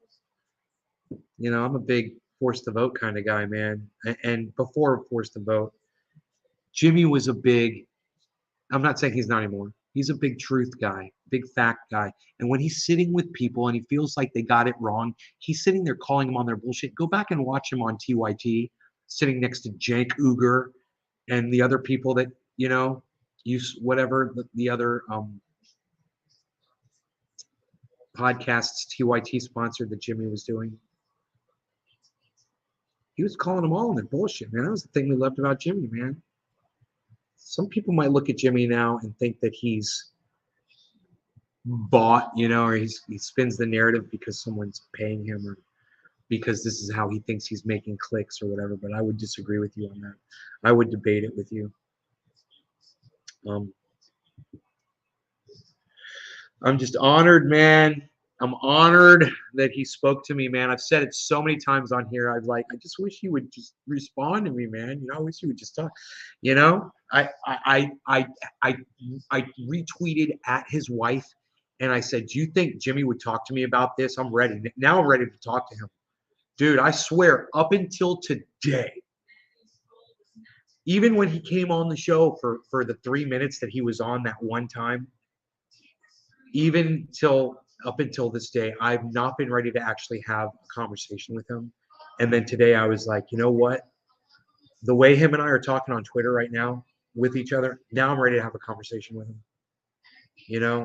S1: I'm a big force the vote kind of guy, man. And before force the vote, Jimmy was a big, I'm not saying he's not anymore. He's a big truth guy, big fact guy. And when he's sitting with people and he feels like they got it wrong, he's sitting there calling them on their bullshit. Go back and watch him on TYT, sitting next to Jank Uger and the other people that, use whatever the other podcasts TYT sponsored that Jimmy was doing. He was calling them all on their bullshit, man. That was the thing we loved about Jimmy, man. Some people might look at Jimmy now and think that he's bought, or he spins the narrative because someone's paying him or because this is how he thinks he's making clicks or whatever. But I would disagree with you on that. I would debate it with you. I'm just honored, man. I'm honored that he spoke to me, man. I've said it so many times on here. I just wish you would just respond to me, man. I wish you would just talk. I retweeted at his wife, and I said, "Do you think Jimmy would talk to me about this? I'm ready now. I'm ready to talk to him, dude. I swear, up until today, even when he came on the show for the 3 minutes that he was on that one time, even up until this day, I've not been ready to actually have a conversation with him. And then today I was like, you know what? The way him and I are talking on Twitter right now with each other, now I'm ready to have a conversation with him.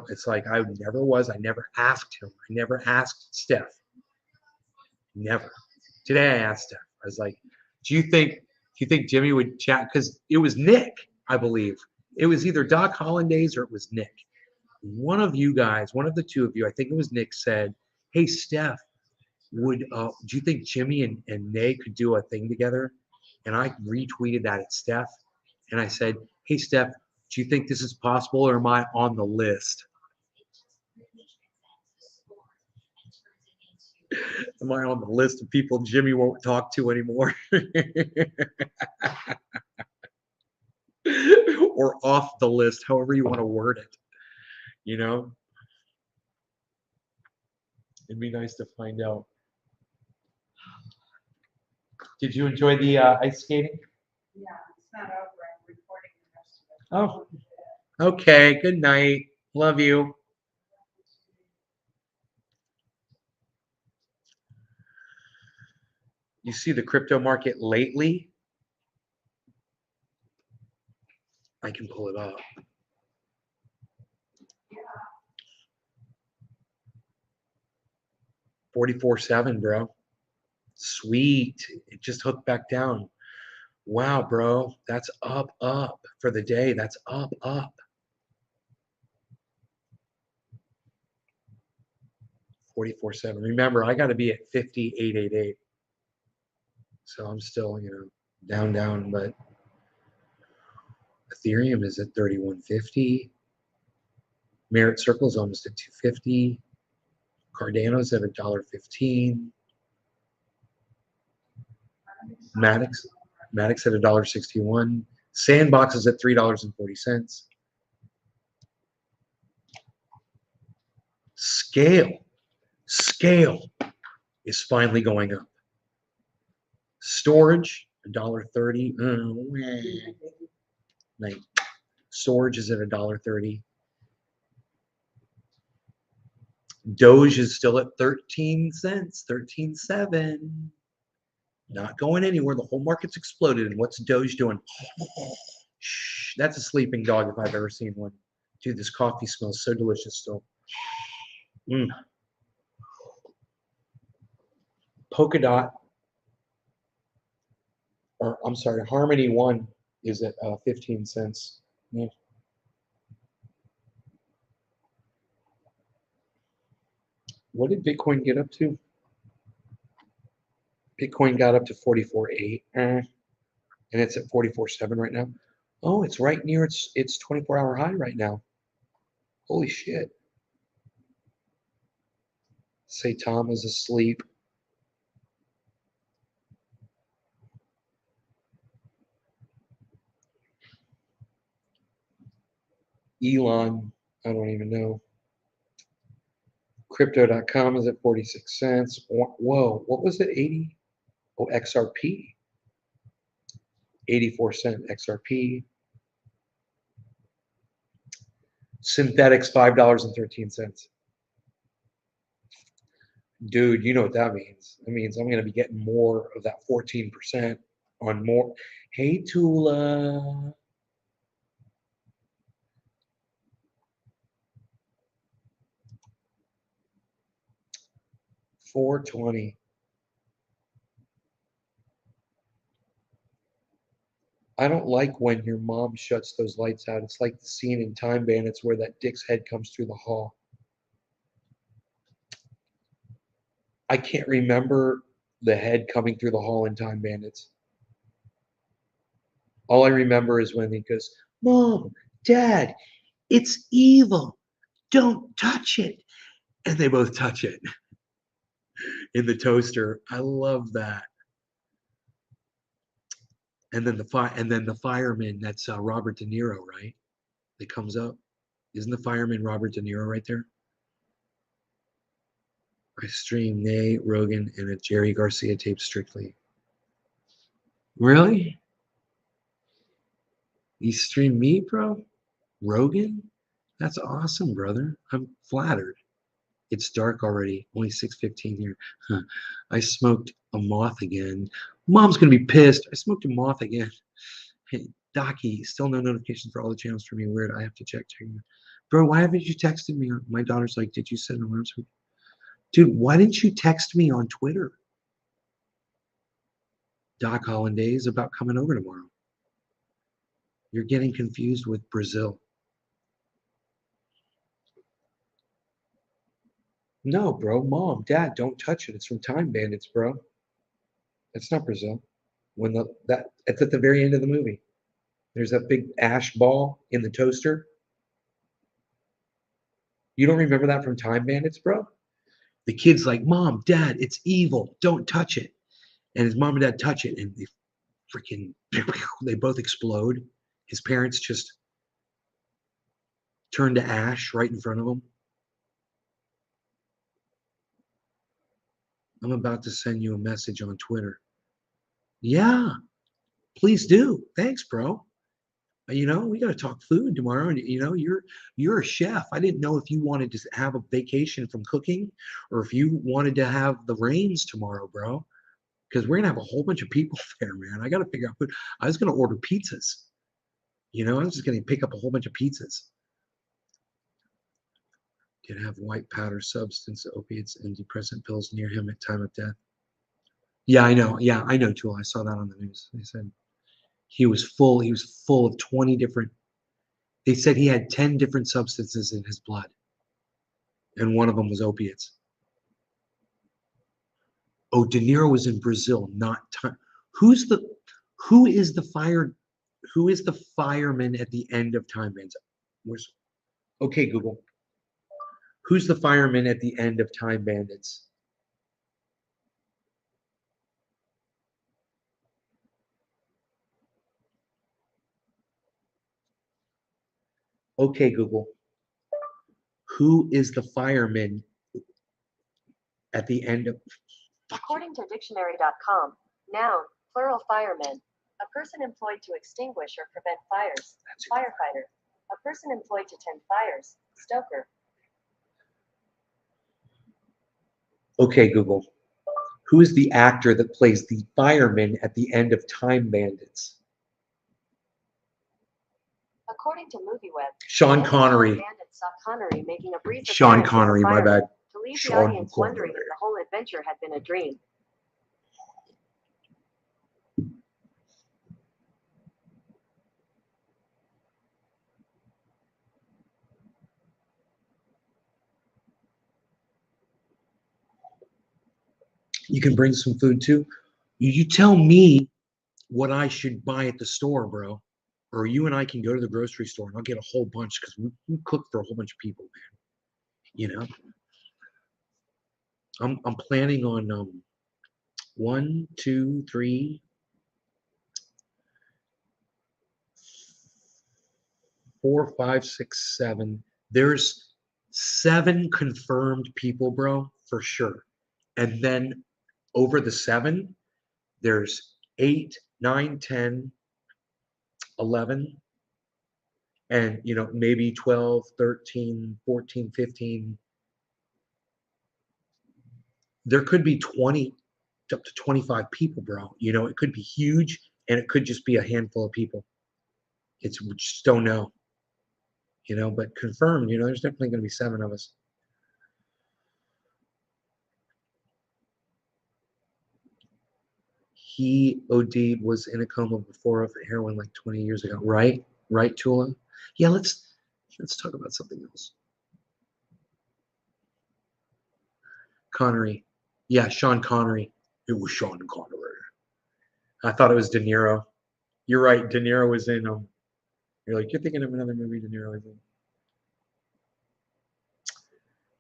S1: It's like I never was. I never asked him. I never asked Steph. Never. Today I asked Steph. I was like, do you think Jimmy would chat? Because it was Nick, I believe. It was either Doc Hollandaise or it was Nick. One of you guys, one of the two of you, I think it was Nick, said, hey, Steph, do you think Jimmy and Nay could do a thing together? And I retweeted that at Steph. And I said, hey, Steph, do you think this is possible or am I on the list? Am I on the list of people Jimmy won't talk to anymore? or off the list, however you want to word it. You know, it'd be nice to find out. Did you enjoy the ice skating?
S3: Yeah, it's not over. I'm recording the rest of it.
S1: Oh, okay. Good night. Love you. You see the crypto market lately? I can pull it up.
S3: Yeah.
S1: 44.7, bro. Sweet. It just hooked back down. Wow, bro. That's up for the day. That's up. 44.7. Remember, I got to be at 50,888. So I'm still, down, but Ethereum is at 3150. Merit Circle's almost at 250. Cardano's at $1.15. Maddox at $1.61. Sandbox is at $3.40. Scale is finally going up. Storage, $1.30. Night. Storage is at $1.30. Doge is still at 13 cents, 13.7. Not going anywhere. The whole market's exploded. And what's Doge doing? Shh, that's a sleeping dog if I've ever seen one. Dude, this coffee smells so delicious still. Polkadot, or I'm sorry, Harmony One is at 15 cents. What did Bitcoin get up to? Bitcoin got up to 44.8, and it's at 44.7 right now. Oh, it's right near its 24-hour high right now. Holy shit. Say Tom is asleep. Elon, I don't even know. Crypto.com is at 46 cents. Whoa, what was it? 80? Oh, XRP. 84-cent XRP. Synthetics, $5.13. Dude, you know what that means. That means I'm going to be getting more of that 14% on more. Hey, Tula. $4.20. I don't like when your mom shuts those lights out. It's like the scene in Time Bandits where that dick's head comes through the hall. I can't remember the head coming through the hall in Time Bandits. All I remember is when he goes, Mom, Dad, it's evil. Don't touch it. And they both touch it in the toaster. I love that. And then the fireman, that's Robert De Niro, right? That comes up. Isn't the fireman Robert De Niro right there? I stream Nay, Rogan, and a Jerry Garcia tape strictly. Really? You stream me, bro? Rogan? That's awesome, brother. I'm flattered. It's dark already. Only 6:15 here. Huh. I smoked a moth again. Mom's gonna be pissed. I smoked a moth again. Hey, Docky, still no notifications for all the channels for me. Weird. I have to check. Bro, why haven't you texted me? My daughter's like, did you send alarms? Dude, why didn't you text me on Twitter? Doc Hollandaise about coming over tomorrow. You're getting confused with Brazil. No, bro. Mom, Dad, don't touch it. It's from Time Bandits, bro. That's not Brazil. It's at the very end of the movie. There's that big ash ball in the toaster. You don't remember that from Time Bandits, bro? The kid's like, Mom, Dad, it's evil. Don't touch it. And his mom and dad touch it, and they both explode. His parents just turned to ash right in front of him. I'm about to send you a message on Twitter. Yeah, please do. Thanks, bro. You know, we got to talk food tomorrow. And you know, you're a chef. I didn't know if you wanted to have a vacation from cooking or if you wanted to have the reins tomorrow, bro. Because we're gonna have a whole bunch of people there, man. I got to figure out food. I was gonna order pizzas. You know, I was just gonna pick up a whole bunch of pizzas. Did have white powder substance, opiates, and depressant pills near him at time of death. Yeah, I know. Yeah, I know, Tool. I saw that on the news. They said he was full. He was full of 20 different. They said he had 10 different substances in his blood, and one of them was opiates. Oh, De Niro was in Brazil, not time. Who is the fireman at the end of Time Bandits? Okay, Google. Who's the fireman at the end of Time Bandits? Okay, Google. Who is the fireman at the end of?
S2: According to dictionary.com, noun, plural fireman, a person employed to extinguish or prevent fires. Firefighter, a person employed to tend fires. Stoker.
S1: Okay, Google. Who is the actor that plays the fireman at the end of Time Bandits?
S2: According to MovieWeb,
S1: Sean
S2: the
S1: Connery.
S2: bandits saw Connery making a brief
S1: Sean
S2: appearance as a
S1: Connery, my
S2: fireman,
S1: bad.
S2: to leave the
S1: Sean
S2: audience wondering
S1: Connery.
S2: if the whole adventure had been a dream.
S1: You can bring some food too. You tell me what I should buy at the store, bro. Or you and I can go to the grocery store and I'll get a whole bunch because we cook for a whole bunch of people, man. You know? I'm planning on 1, 2, 3, 4, 5, 6, 7. There's 7 confirmed people, bro, for sure. And then over the 7, there's 8, 9, 10, 11, and you know, maybe 12, 13, 14, 15. There could be 20 up to 25 people, bro. You know, it could be huge and it could just be a handful of people. We just don't know. You know, but confirmed, you know, there's definitely going to be 7 of us. He OD'd, was in a coma before of heroin like 20 years ago. Right? Right, Tula? Yeah, let's talk about something else. Connery. Yeah, Sean Connery. It was Sean Connery. I thought it was De Niro. You're right. De Niro was in You're like, you're thinking of another movie De Niro was in.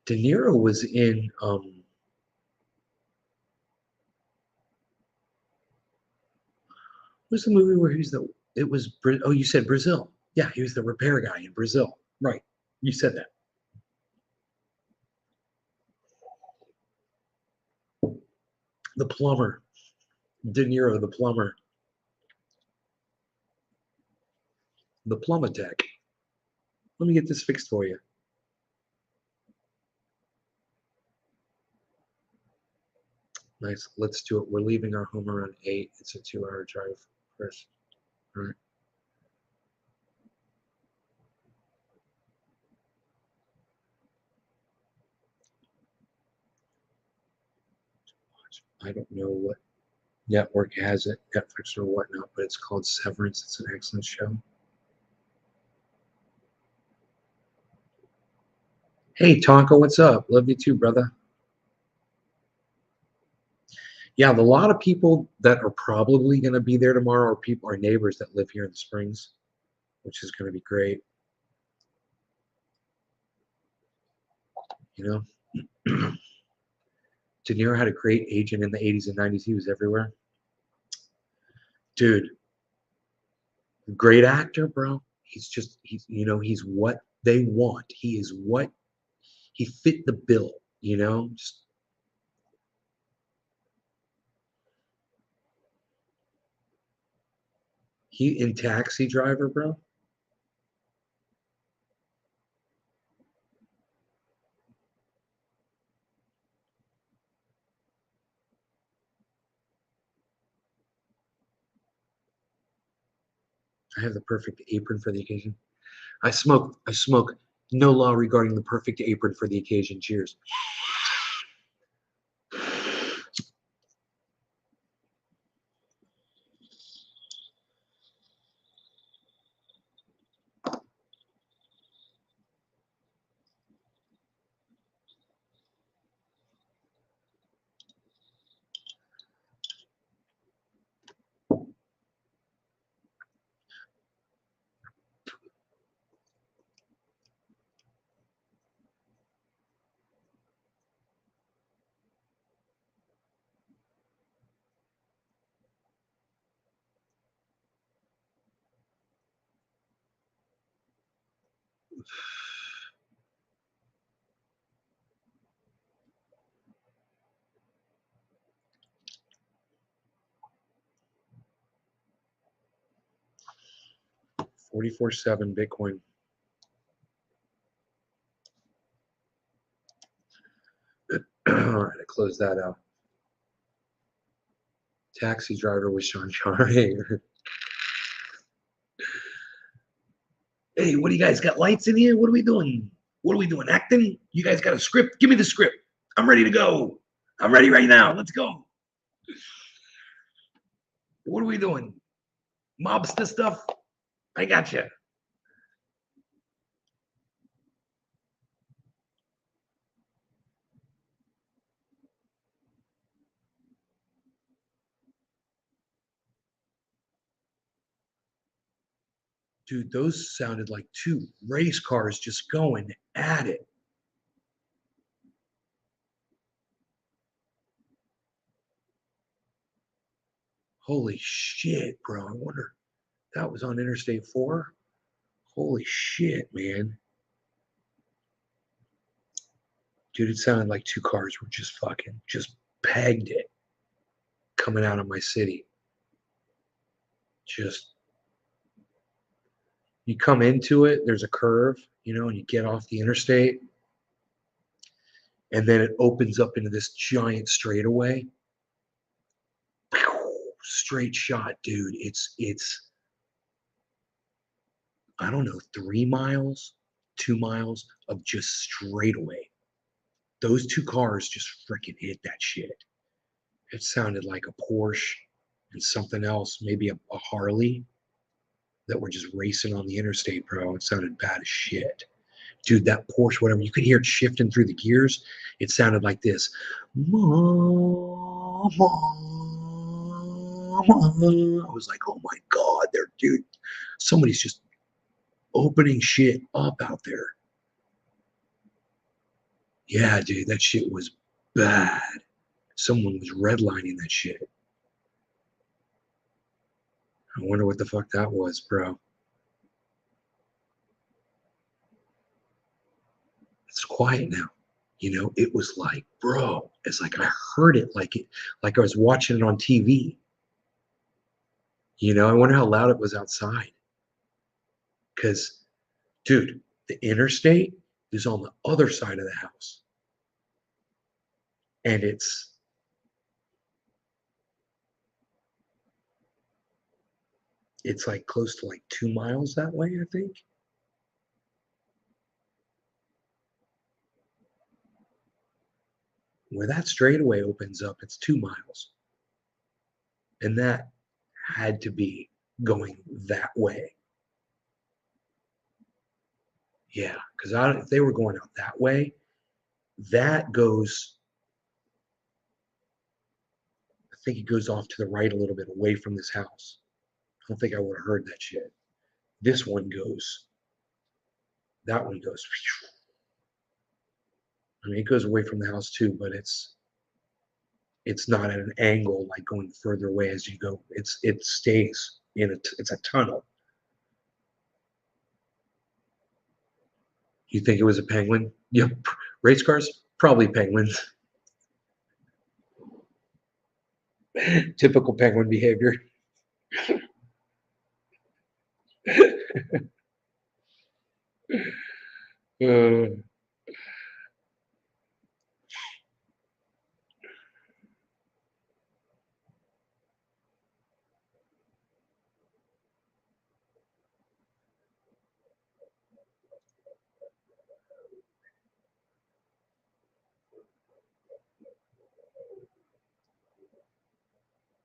S1: De Niro was in what's the movie where you said Brazil. Yeah, he was the repair guy in Brazil. Right. You said that. The plumber. De Niro, the plumber. The Plumatech. Let me get this fixed for you. Nice. Let's do it. We're leaving our home around 8. It's a 2-hour drive first. All right. I don't know what network has it, Netflix or whatnot, but it's called Severance. It's an excellent show. Hey, Tonka, what's up? Love you too, brother. Yeah, a lot of people that are probably going to be there tomorrow are neighbors that live here in the Springs, which is going to be great. You know, De Niro had a great agent in the 80s and 90s. He was everywhere. Dude, great actor, bro. He's what they want. He is what he fit the bill, you know? Just, he in Taxi Driver, bro. I have the perfect apron for the occasion. I smoke no law regarding the perfect apron for the occasion. Cheers. 44.7 Bitcoin. All right, I close that out. Taxi Driver with Sean Connery. Hey, what do you guys got lights in here? What are we doing? What are we doing? Acting? You guys got a script? Give me the script. I'm ready to go. I'm ready right now. Let's go. What are we doing? Mobster stuff? I got you. Dude, those sounded like two race cars just going at it. Holy shit, bro. I wonder that was on Interstate 4? Holy shit, man. Dude, it sounded like two cars were just fucking, just pegged it coming out of my city. Just, you come into it, there's a curve, you know, and you get off the interstate, and then it opens up into this giant straightaway. Straight shot, dude. It's I don't know, 3 miles, 2 miles of just straightaway. Those two cars just freaking hit that shit. It sounded like a Porsche and something else, maybe a Harley, that were just racing on the interstate, bro. It sounded bad as shit. Dude, that Porsche, whatever, you could hear it shifting through the gears. It sounded like this. Mama. I was like, oh my God, there, dude. Somebody's just opening shit up out there. Yeah, dude, that shit was bad. Someone was redlining that shit. I wonder what the fuck that was, bro. It's quiet now. You know, it was like, bro, it's like I heard it like I was watching it on TV. You know, I wonder how loud it was outside. Because, dude, the interstate is on the other side of the house. And it's like close to like 2 miles that way, I think. Where that straightaway opens up, it's 2 miles. And that had to be going that way. Yeah, because if they were going out that way, that goes, I think it goes off to the right a little bit away from this house. I don't think I would have heard that shit. This one goes, that one goes. I mean, it goes away from the house too, but it's not at an angle like going further away as you go. It stays in it's a tunnel. You think it was a penguin? Yep. Race cars? Probably penguins. Typical penguin behavior. Uh,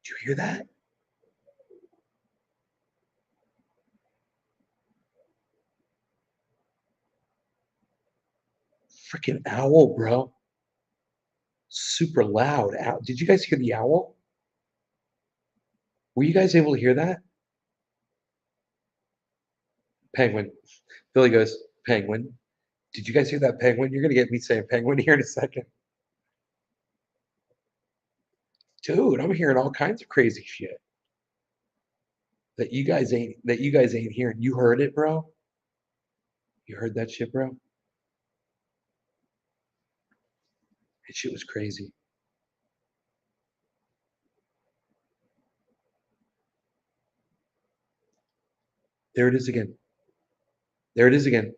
S1: did you hear that? Freaking owl, bro. Super loud. Owl. Did you guys hear the owl? Were you guys able to hear that? Penguin. Billy goes, penguin. Did you guys hear that penguin? You're going to get me saying penguin here in a second. Dude, I'm hearing all kinds of crazy shit that you guys ain't hearing. You heard it, bro? You heard that shit, bro? That shit was crazy. There it is again. There it is again.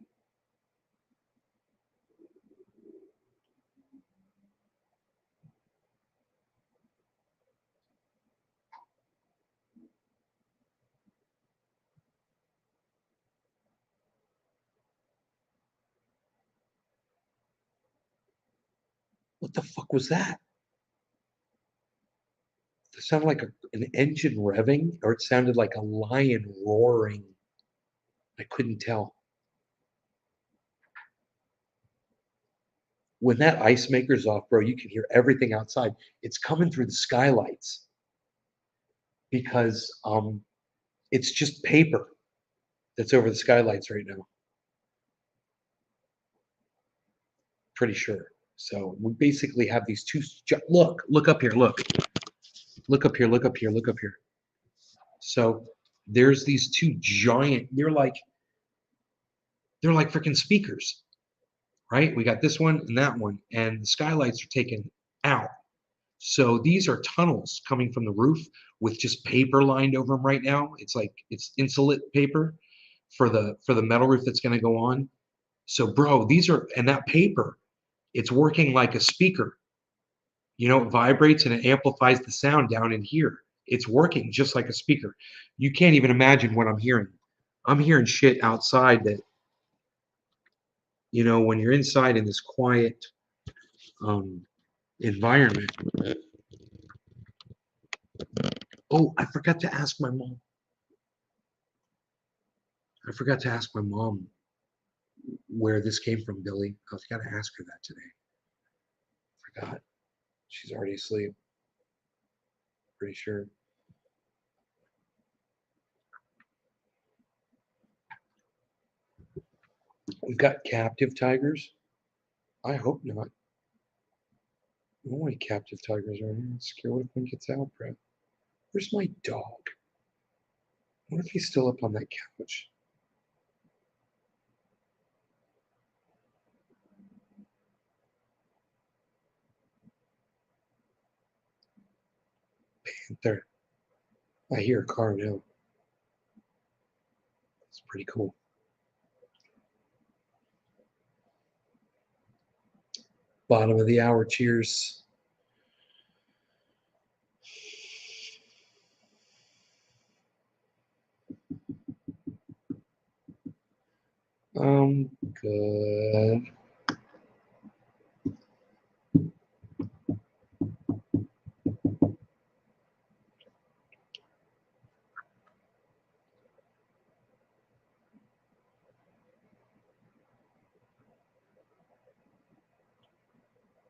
S1: What the fuck was that? It sounded like an engine revving, or it sounded like a lion roaring. I couldn't tell. When that ice maker's off, bro, you can hear everything outside. It's coming through the skylights because it's just paper that's over the skylights right now. Pretty sure. So we basically have these two. Look up here. Look up here. Look up here. Look up here. So there's these two giant. They're like freaking speakers, right? We got this one and that one, and the skylights are taken out. So these are tunnels coming from the roof with just paper lined over them right now. It's like it's insulate paper for the metal roof that's going to go on. So bro, these are, and that paper, it's working like a speaker. You know, it vibrates and it amplifies the sound down in here. It's working just like a speaker. You can't even imagine what I'm hearing. I'm hearing shit outside that, you know, when you're inside in this quiet environment. Oh, I forgot to ask my mom. I forgot to ask my mom where this came from, Billy. I was gotta ask her that today. Forgot. She's already asleep. Pretty sure. We've got captive tigers. I hope not. I don't want any captive tigers around here. I'm scared. What if one gets out, bro? Where's my dog? What if he's still up on that couch? Panther. I hear a car now. It's pretty cool. Bottom of the hour. Cheers. Good.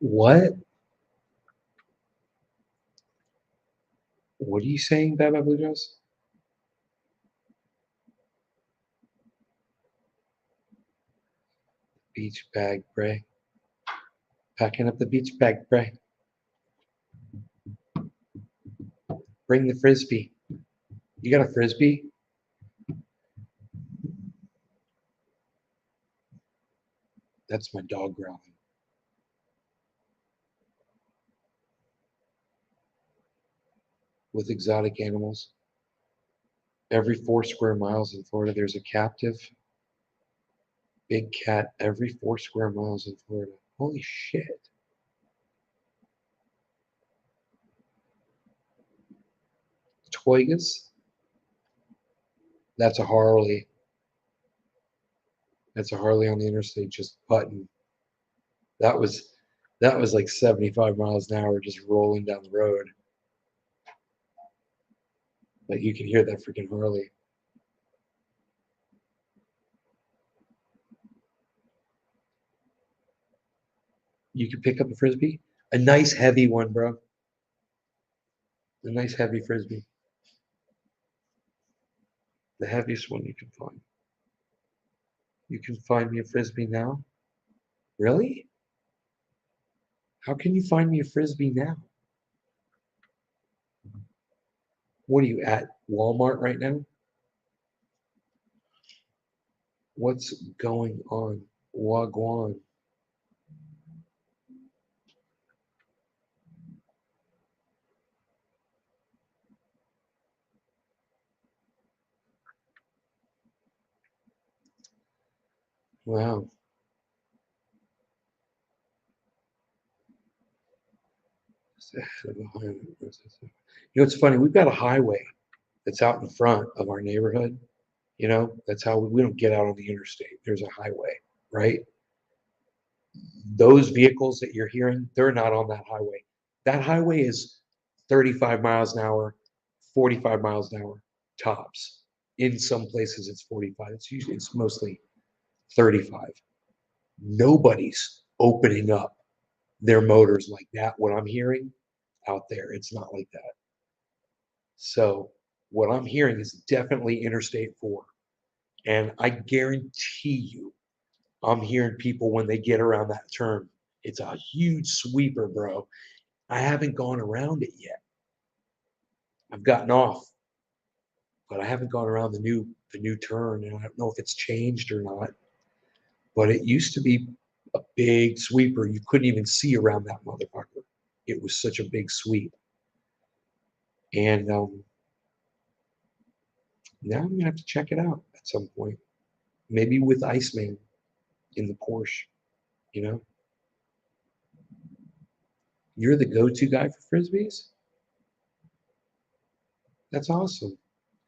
S1: What? What are you saying, Baba Blue Dress? Beach bag, Bray. Packing up the beach bag, Bray. Bring the frisbee. You got a frisbee? That's my dog growling. With exotic animals. Every 4 square miles in Florida, there's a captive big cat every 4 square miles in Florida. Holy shit. Toigas. That's a Harley. That's a Harley on the interstate just putting. That was like 75 miles an hour just rolling down the road. But you can hear that freaking Harley. You can pick up a Frisbee. A nice heavy one, bro. A nice heavy Frisbee. The heaviest one you can find. You can find me a Frisbee now? Really? How can you find me a Frisbee now? What are you at Walmart right now? What's going on? Wagwan. Wow. You know, it's funny. We've got a highway that's out in front of our neighborhood. You know, that's how we don't get out on the interstate. There's a highway, right? Those vehicles that you're hearing, they're not on that highway. That highway is 35 miles an hour, 45 miles an hour tops. In some places it's 45. It's mostly 35. Nobody's opening up their motors like that. What I'm hearing out there, it's not like that. So what I'm hearing is definitely Interstate 4. And I guarantee you, I'm hearing people when they get around that turn. It's a huge sweeper, bro. I haven't gone around it yet. I've gotten off, but I haven't gone around the new turn, and I don't know if it's changed or not. But it used to be a big sweeper. You couldn't even see around that motherfucker. It was such a big sweep. And now I'm gonna have to check it out at some point. Maybe with Iceman in the Porsche, you know? You're the go-to guy for Frisbees? That's awesome.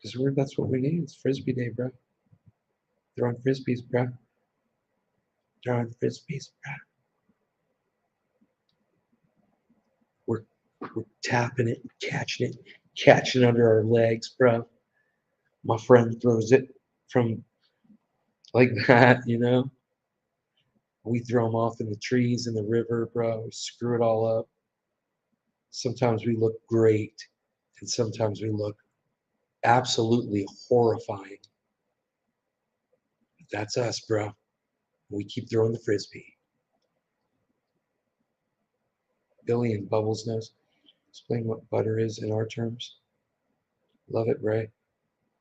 S1: Because that's what we need. It's Frisbee Day, bro. They're on Frisbees, bro. They're on Frisbees, bro. We're tapping it, catching it under our legs, bro. My friend throws it from like that, you know? We throw them off in the trees, in the river, bro. We screw it all up. Sometimes we look great, and sometimes we look absolutely horrifying. But that's us, bro. We keep throwing the Frisbee. Billy and Bubbles knows. Explain what butter is in our terms. Love it, Ray.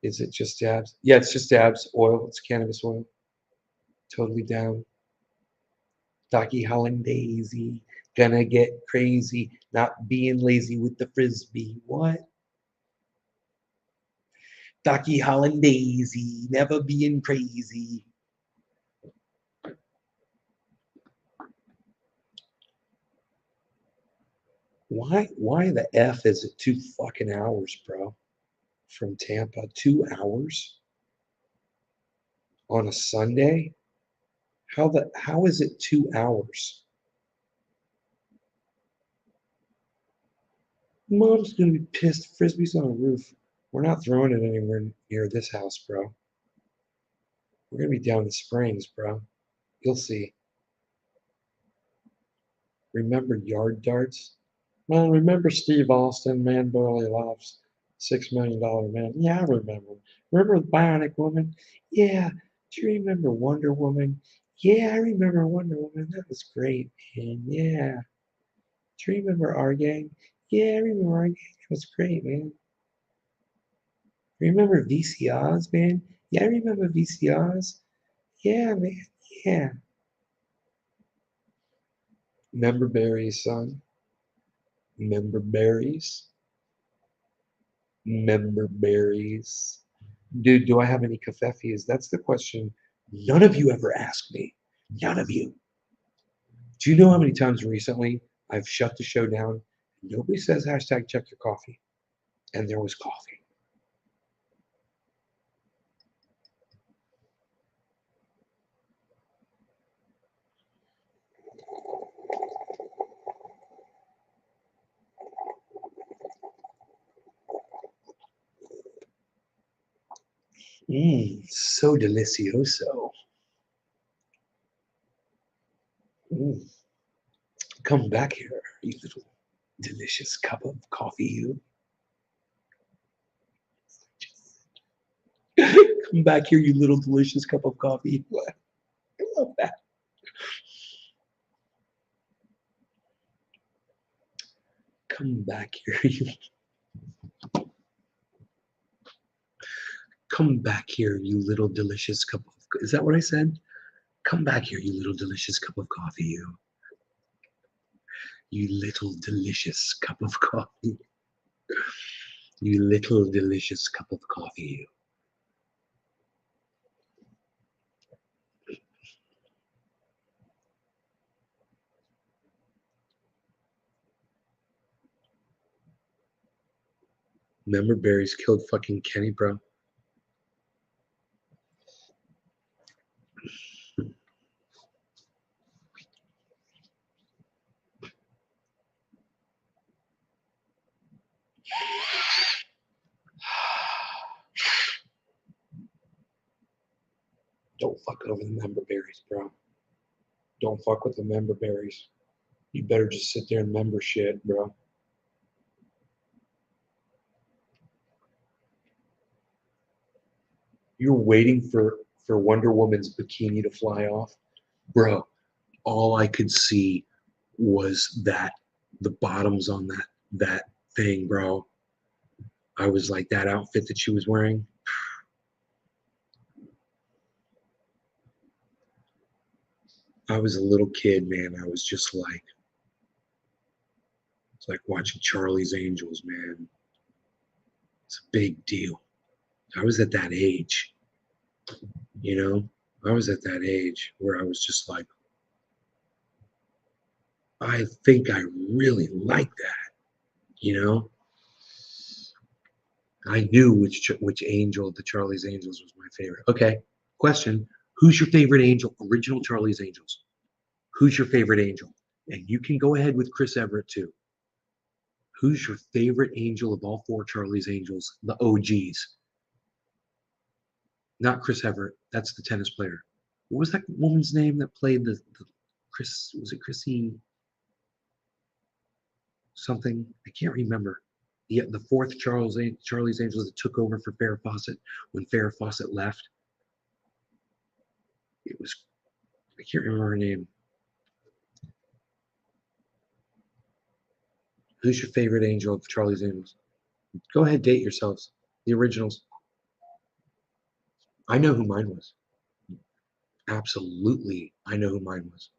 S1: Is it just dabs? Yeah, it's just dabs. Oil. It's cannabis oil. Totally down. Docky Hollandaisy. Gonna get crazy. Not being lazy with the Frisbee. What? Docky Hollandaisy. Never being crazy. Why the F is it 2 fucking hours, bro? From Tampa, 2 hours on a Sunday? How is it 2 hours? Mom's gonna be pissed. Frisbee's on a roof. We're not throwing it anywhere near this house, bro. We're gonna be down in the Springs, bro. You'll see. Remember yard darts? Well, remember Steve Austin, Man Barely Laughs, $6 Million Man? Yeah, I remember. Remember the Bionic Woman? Yeah. Do you remember Wonder Woman? Yeah, I remember Wonder Woman. That was great, man. Yeah. Do you remember Our Gang? Yeah, I remember Our Gang. It was great, man. Remember VCRs, man? Yeah, I remember VCRs. Yeah, man. Yeah. Member berries, son. Member berries. Member berries. Dude, do I have any kafefis? That's the question none of you ever asked me. None of you. Do you know how many times recently I've shut the show down? Nobody says hashtag check your coffee. And there was coffee. So delicioso. Come back here, you little delicious cup of coffee, you. Come back here, you little delicious cup of coffee. I love that. Come back here, you. Come back here, you little delicious cup of. Is that what I said? Come back here, you little delicious cup of coffee, you. You little delicious cup of coffee. You little delicious cup of coffee, you. Member berries killed fucking Kenny, bro. Don't fuck over the member berries, bro. Don't fuck with the member berries. You better just sit there and member shit, bro. You're waiting for Wonder Woman's bikini to fly off, bro. All I could see was the bottoms on that thing, bro. I was like, that outfit that she was wearing. I was a little kid, man. I was just like, it's like watching Charlie's Angels, man. It's a big deal. I was at that age, you know. I was at that age where I was just like, I think I really like that, you know. I knew which angel of the Charlie's Angels was my favorite. Okay, question: who's your favorite angel? Original Charlie's Angels. Who's your favorite angel? And you can go ahead with Chris Everett too. Who's your favorite angel of all four Charlie's Angels? The OGs. Not Chris Everett. That's the tennis player. What was that woman's name that played the Chris? Was it Chrissy something? I can't remember. The fourth Charlie's Angels that took over for Farrah Fawcett when Farrah Fawcett left. It was, I can't remember her name. Who's your favorite angel of Charlie's Angels? Go ahead, date yourselves. The originals. I know who mine was. Absolutely, I know who mine was.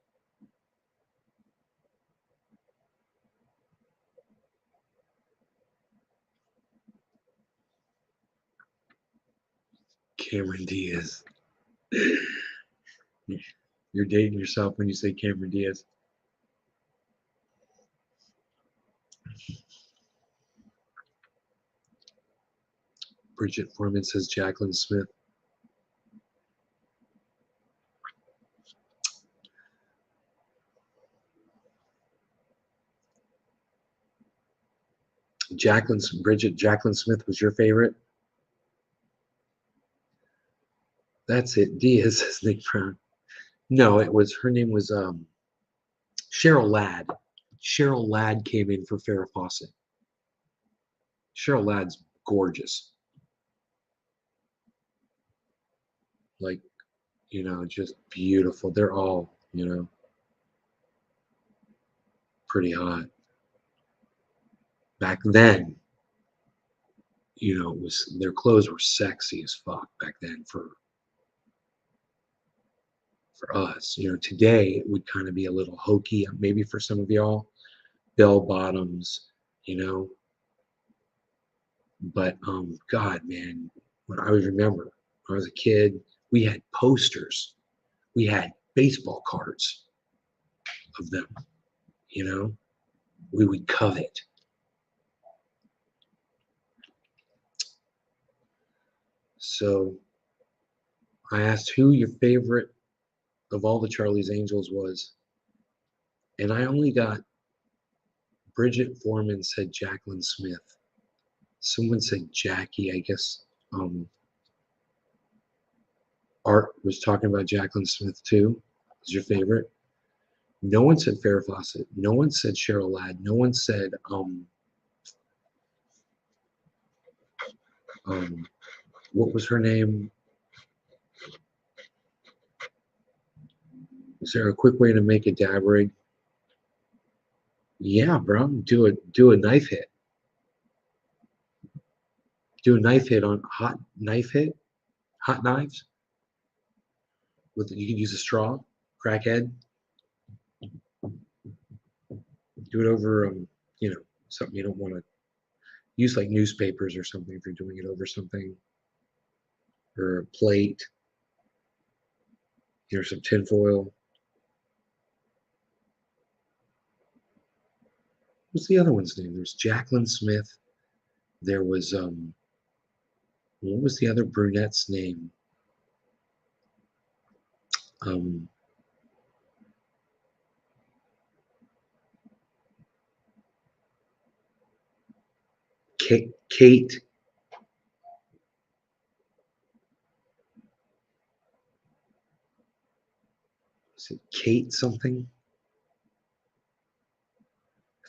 S1: Cameron Diaz. You're dating yourself when you say Cameron Diaz. Bridget Foreman says Jacqueline Smith. Jacqueline Smith was your favorite? That's it. Diaz says Nick Brown. No, her name was Cheryl Ladd. Cheryl Ladd came in for Farrah Fawcett. Cheryl Ladd's gorgeous. Like, just beautiful. They're all, pretty hot. Back then, their clothes were sexy as fuck back then for for us. Today it would kind of be a little hokey, maybe for some of y'all, bell bottoms, you know. But God, man, when I remember when I was a kid, we had posters, we had baseball cards of them, we would covet. So I asked who your favorite of all the Charlie's Angels was, and I only got Bridget Foreman said Jacqueline Smith. Someone said Jackie, I guess. Art was talking about Jacqueline Smith too. Is your favorite? No one said Farrah Fawcett. No one said Cheryl Ladd. No one said what was her name? Is there a quick way to make a dab rig? Yeah, bro. Do a knife hit. Do a knife hit on hot knives. You can use a straw, crackhead. Do it over something you don't want to use, like newspapers or something if you're doing it over something, or a plate. Some tinfoil. What's the other one's name? There's Jacqueline Smith. There was what was the other brunette's name? Kate. Is it Kate something?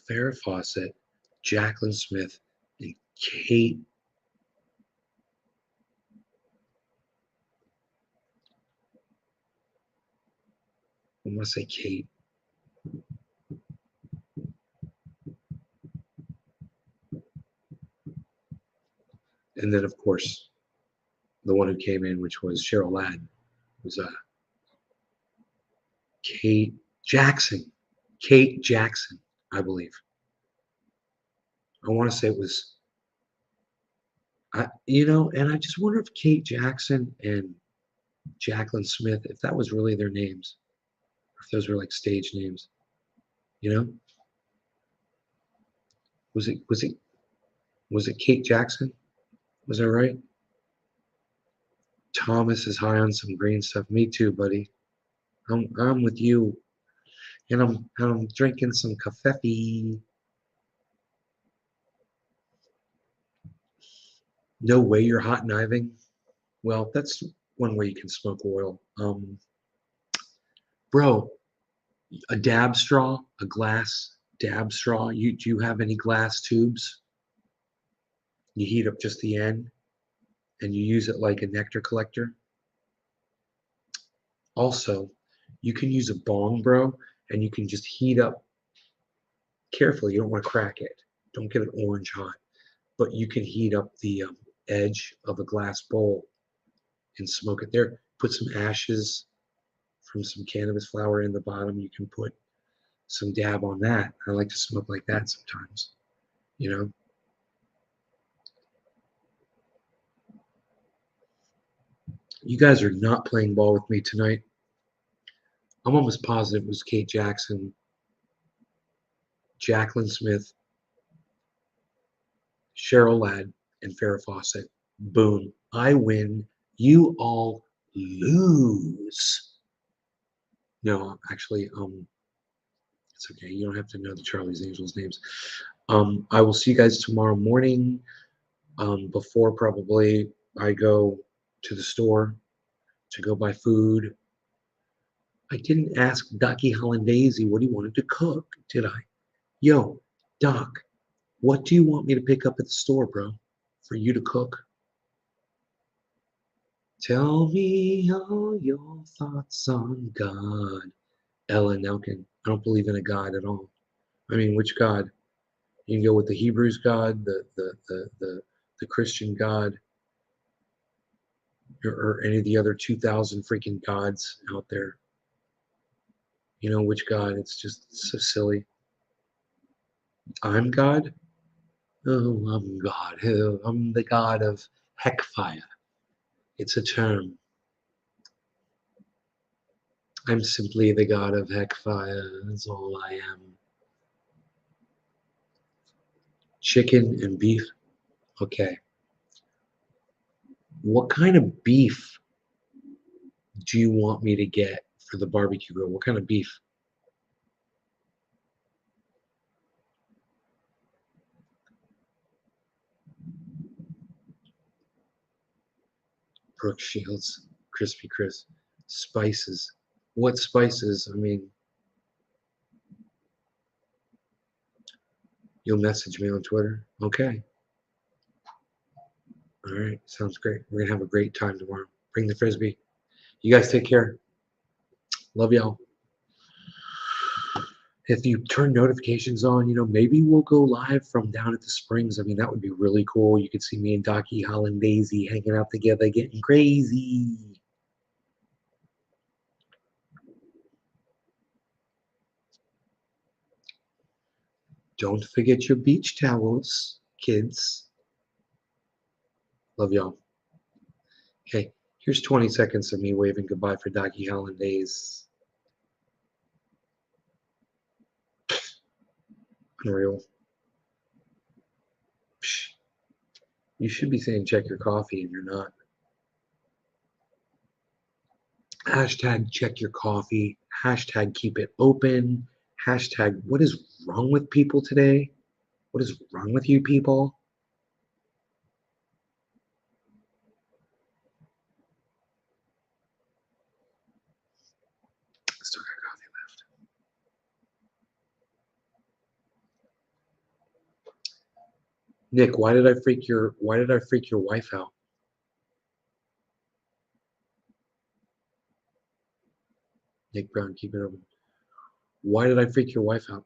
S1: Farrah Fawcett, Jacqueline Smith, and Kate. I want to say Kate. And then, of course, the one who came in, which was Cheryl Ladd, was Kate Jackson. Kate Jackson, I believe. I want to say it was, and I just wonder if Kate Jackson and Jacqueline Smith, if that was really their names, or if those were like stage names, Was it Kate Jackson? Was that right? Thomas is high on some green stuff. Me too, buddy. I'm with you, and I'm drinking some coffee. No way you're hot kniving. Well, that's one way you can smoke oil. Bro, a dab straw, a glass dab straw. Do you have any glass tubes? You heat up just the end, and you use it like a nectar collector. Also, you can use a bong, bro, and you can just heat up carefully. You don't want to crack it. Don't get it orange hot. But you can heat up the edge of a glass bowl and smoke it there. Put some ashes from some cannabis flower in the bottom. You can put some dab on that. I like to smoke like that sometimes, You guys are not playing ball with me tonight. I'm almost positive it was Kate Jackson, Jacqueline Smith, Cheryl Ladd, and Farrah Fawcett. Boom. I win. You all lose. No, actually, it's okay. You don't have to know the Charlie's Angels names. I will see you guys tomorrow morning. Before probably I go to the store to go buy food. I didn't ask Ducky Hollandaise what he wanted to cook, did I? Yo, Doc, what do you want me to pick up at the store, bro? For you to cook? Tell me all your thoughts on God. Ella Nelkin. I don't believe in a God at all. I mean, which God? You can go with the Hebrews God, the Christian God, or any of the other 2,000 freaking gods out there. You know which God? It's just so silly. I'm God? Oh, I'm God. Oh, I'm the God of heckfire. It's a term. I'm simply the God of heckfire. That's all I am. Chicken and beef? Okay. What kind of beef do you want me to get for the barbecue grill? What kind of beef? Brooke Shields, Crispy Chris. Spices. What spices? I mean, you'll message me on Twitter? Okay. All right. Sounds great. We're going to have a great time tomorrow. Bring the Frisbee. You guys take care. Love y'all. If you turn notifications on, maybe we'll go live from down at the Springs. I mean, that would be really cool. You could see me and Docky, Holland, Daisy hanging out together, getting crazy. Don't forget your beach towels, kids. Love y'all. Okay, here's 20 seconds of me waving goodbye for Docky, Holland, Days. Unreal. Psh. You should be saying check your coffee and you're not. Hashtag check your coffee. Hashtag keep it open. Hashtag what is wrong with people today? What is wrong with you people? Still got coffee left. Nick, why did I freak your wife out? Nick Brown, keep it open. Why did I freak your wife out?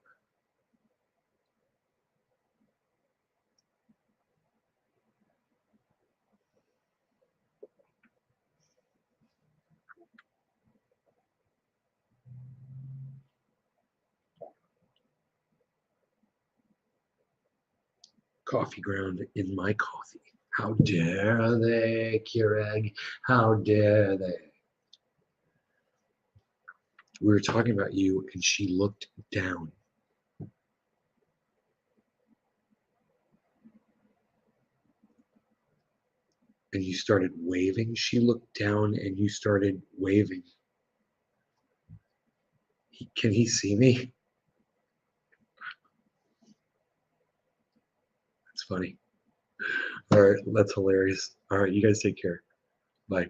S1: Coffee ground in my coffee. How dare they, Keurig? How dare they? We were talking about you, and she looked down. And you started waving. She looked down, and you started waving. Can he see me? That's funny. All right, that's hilarious. All right, you guys take care. Bye.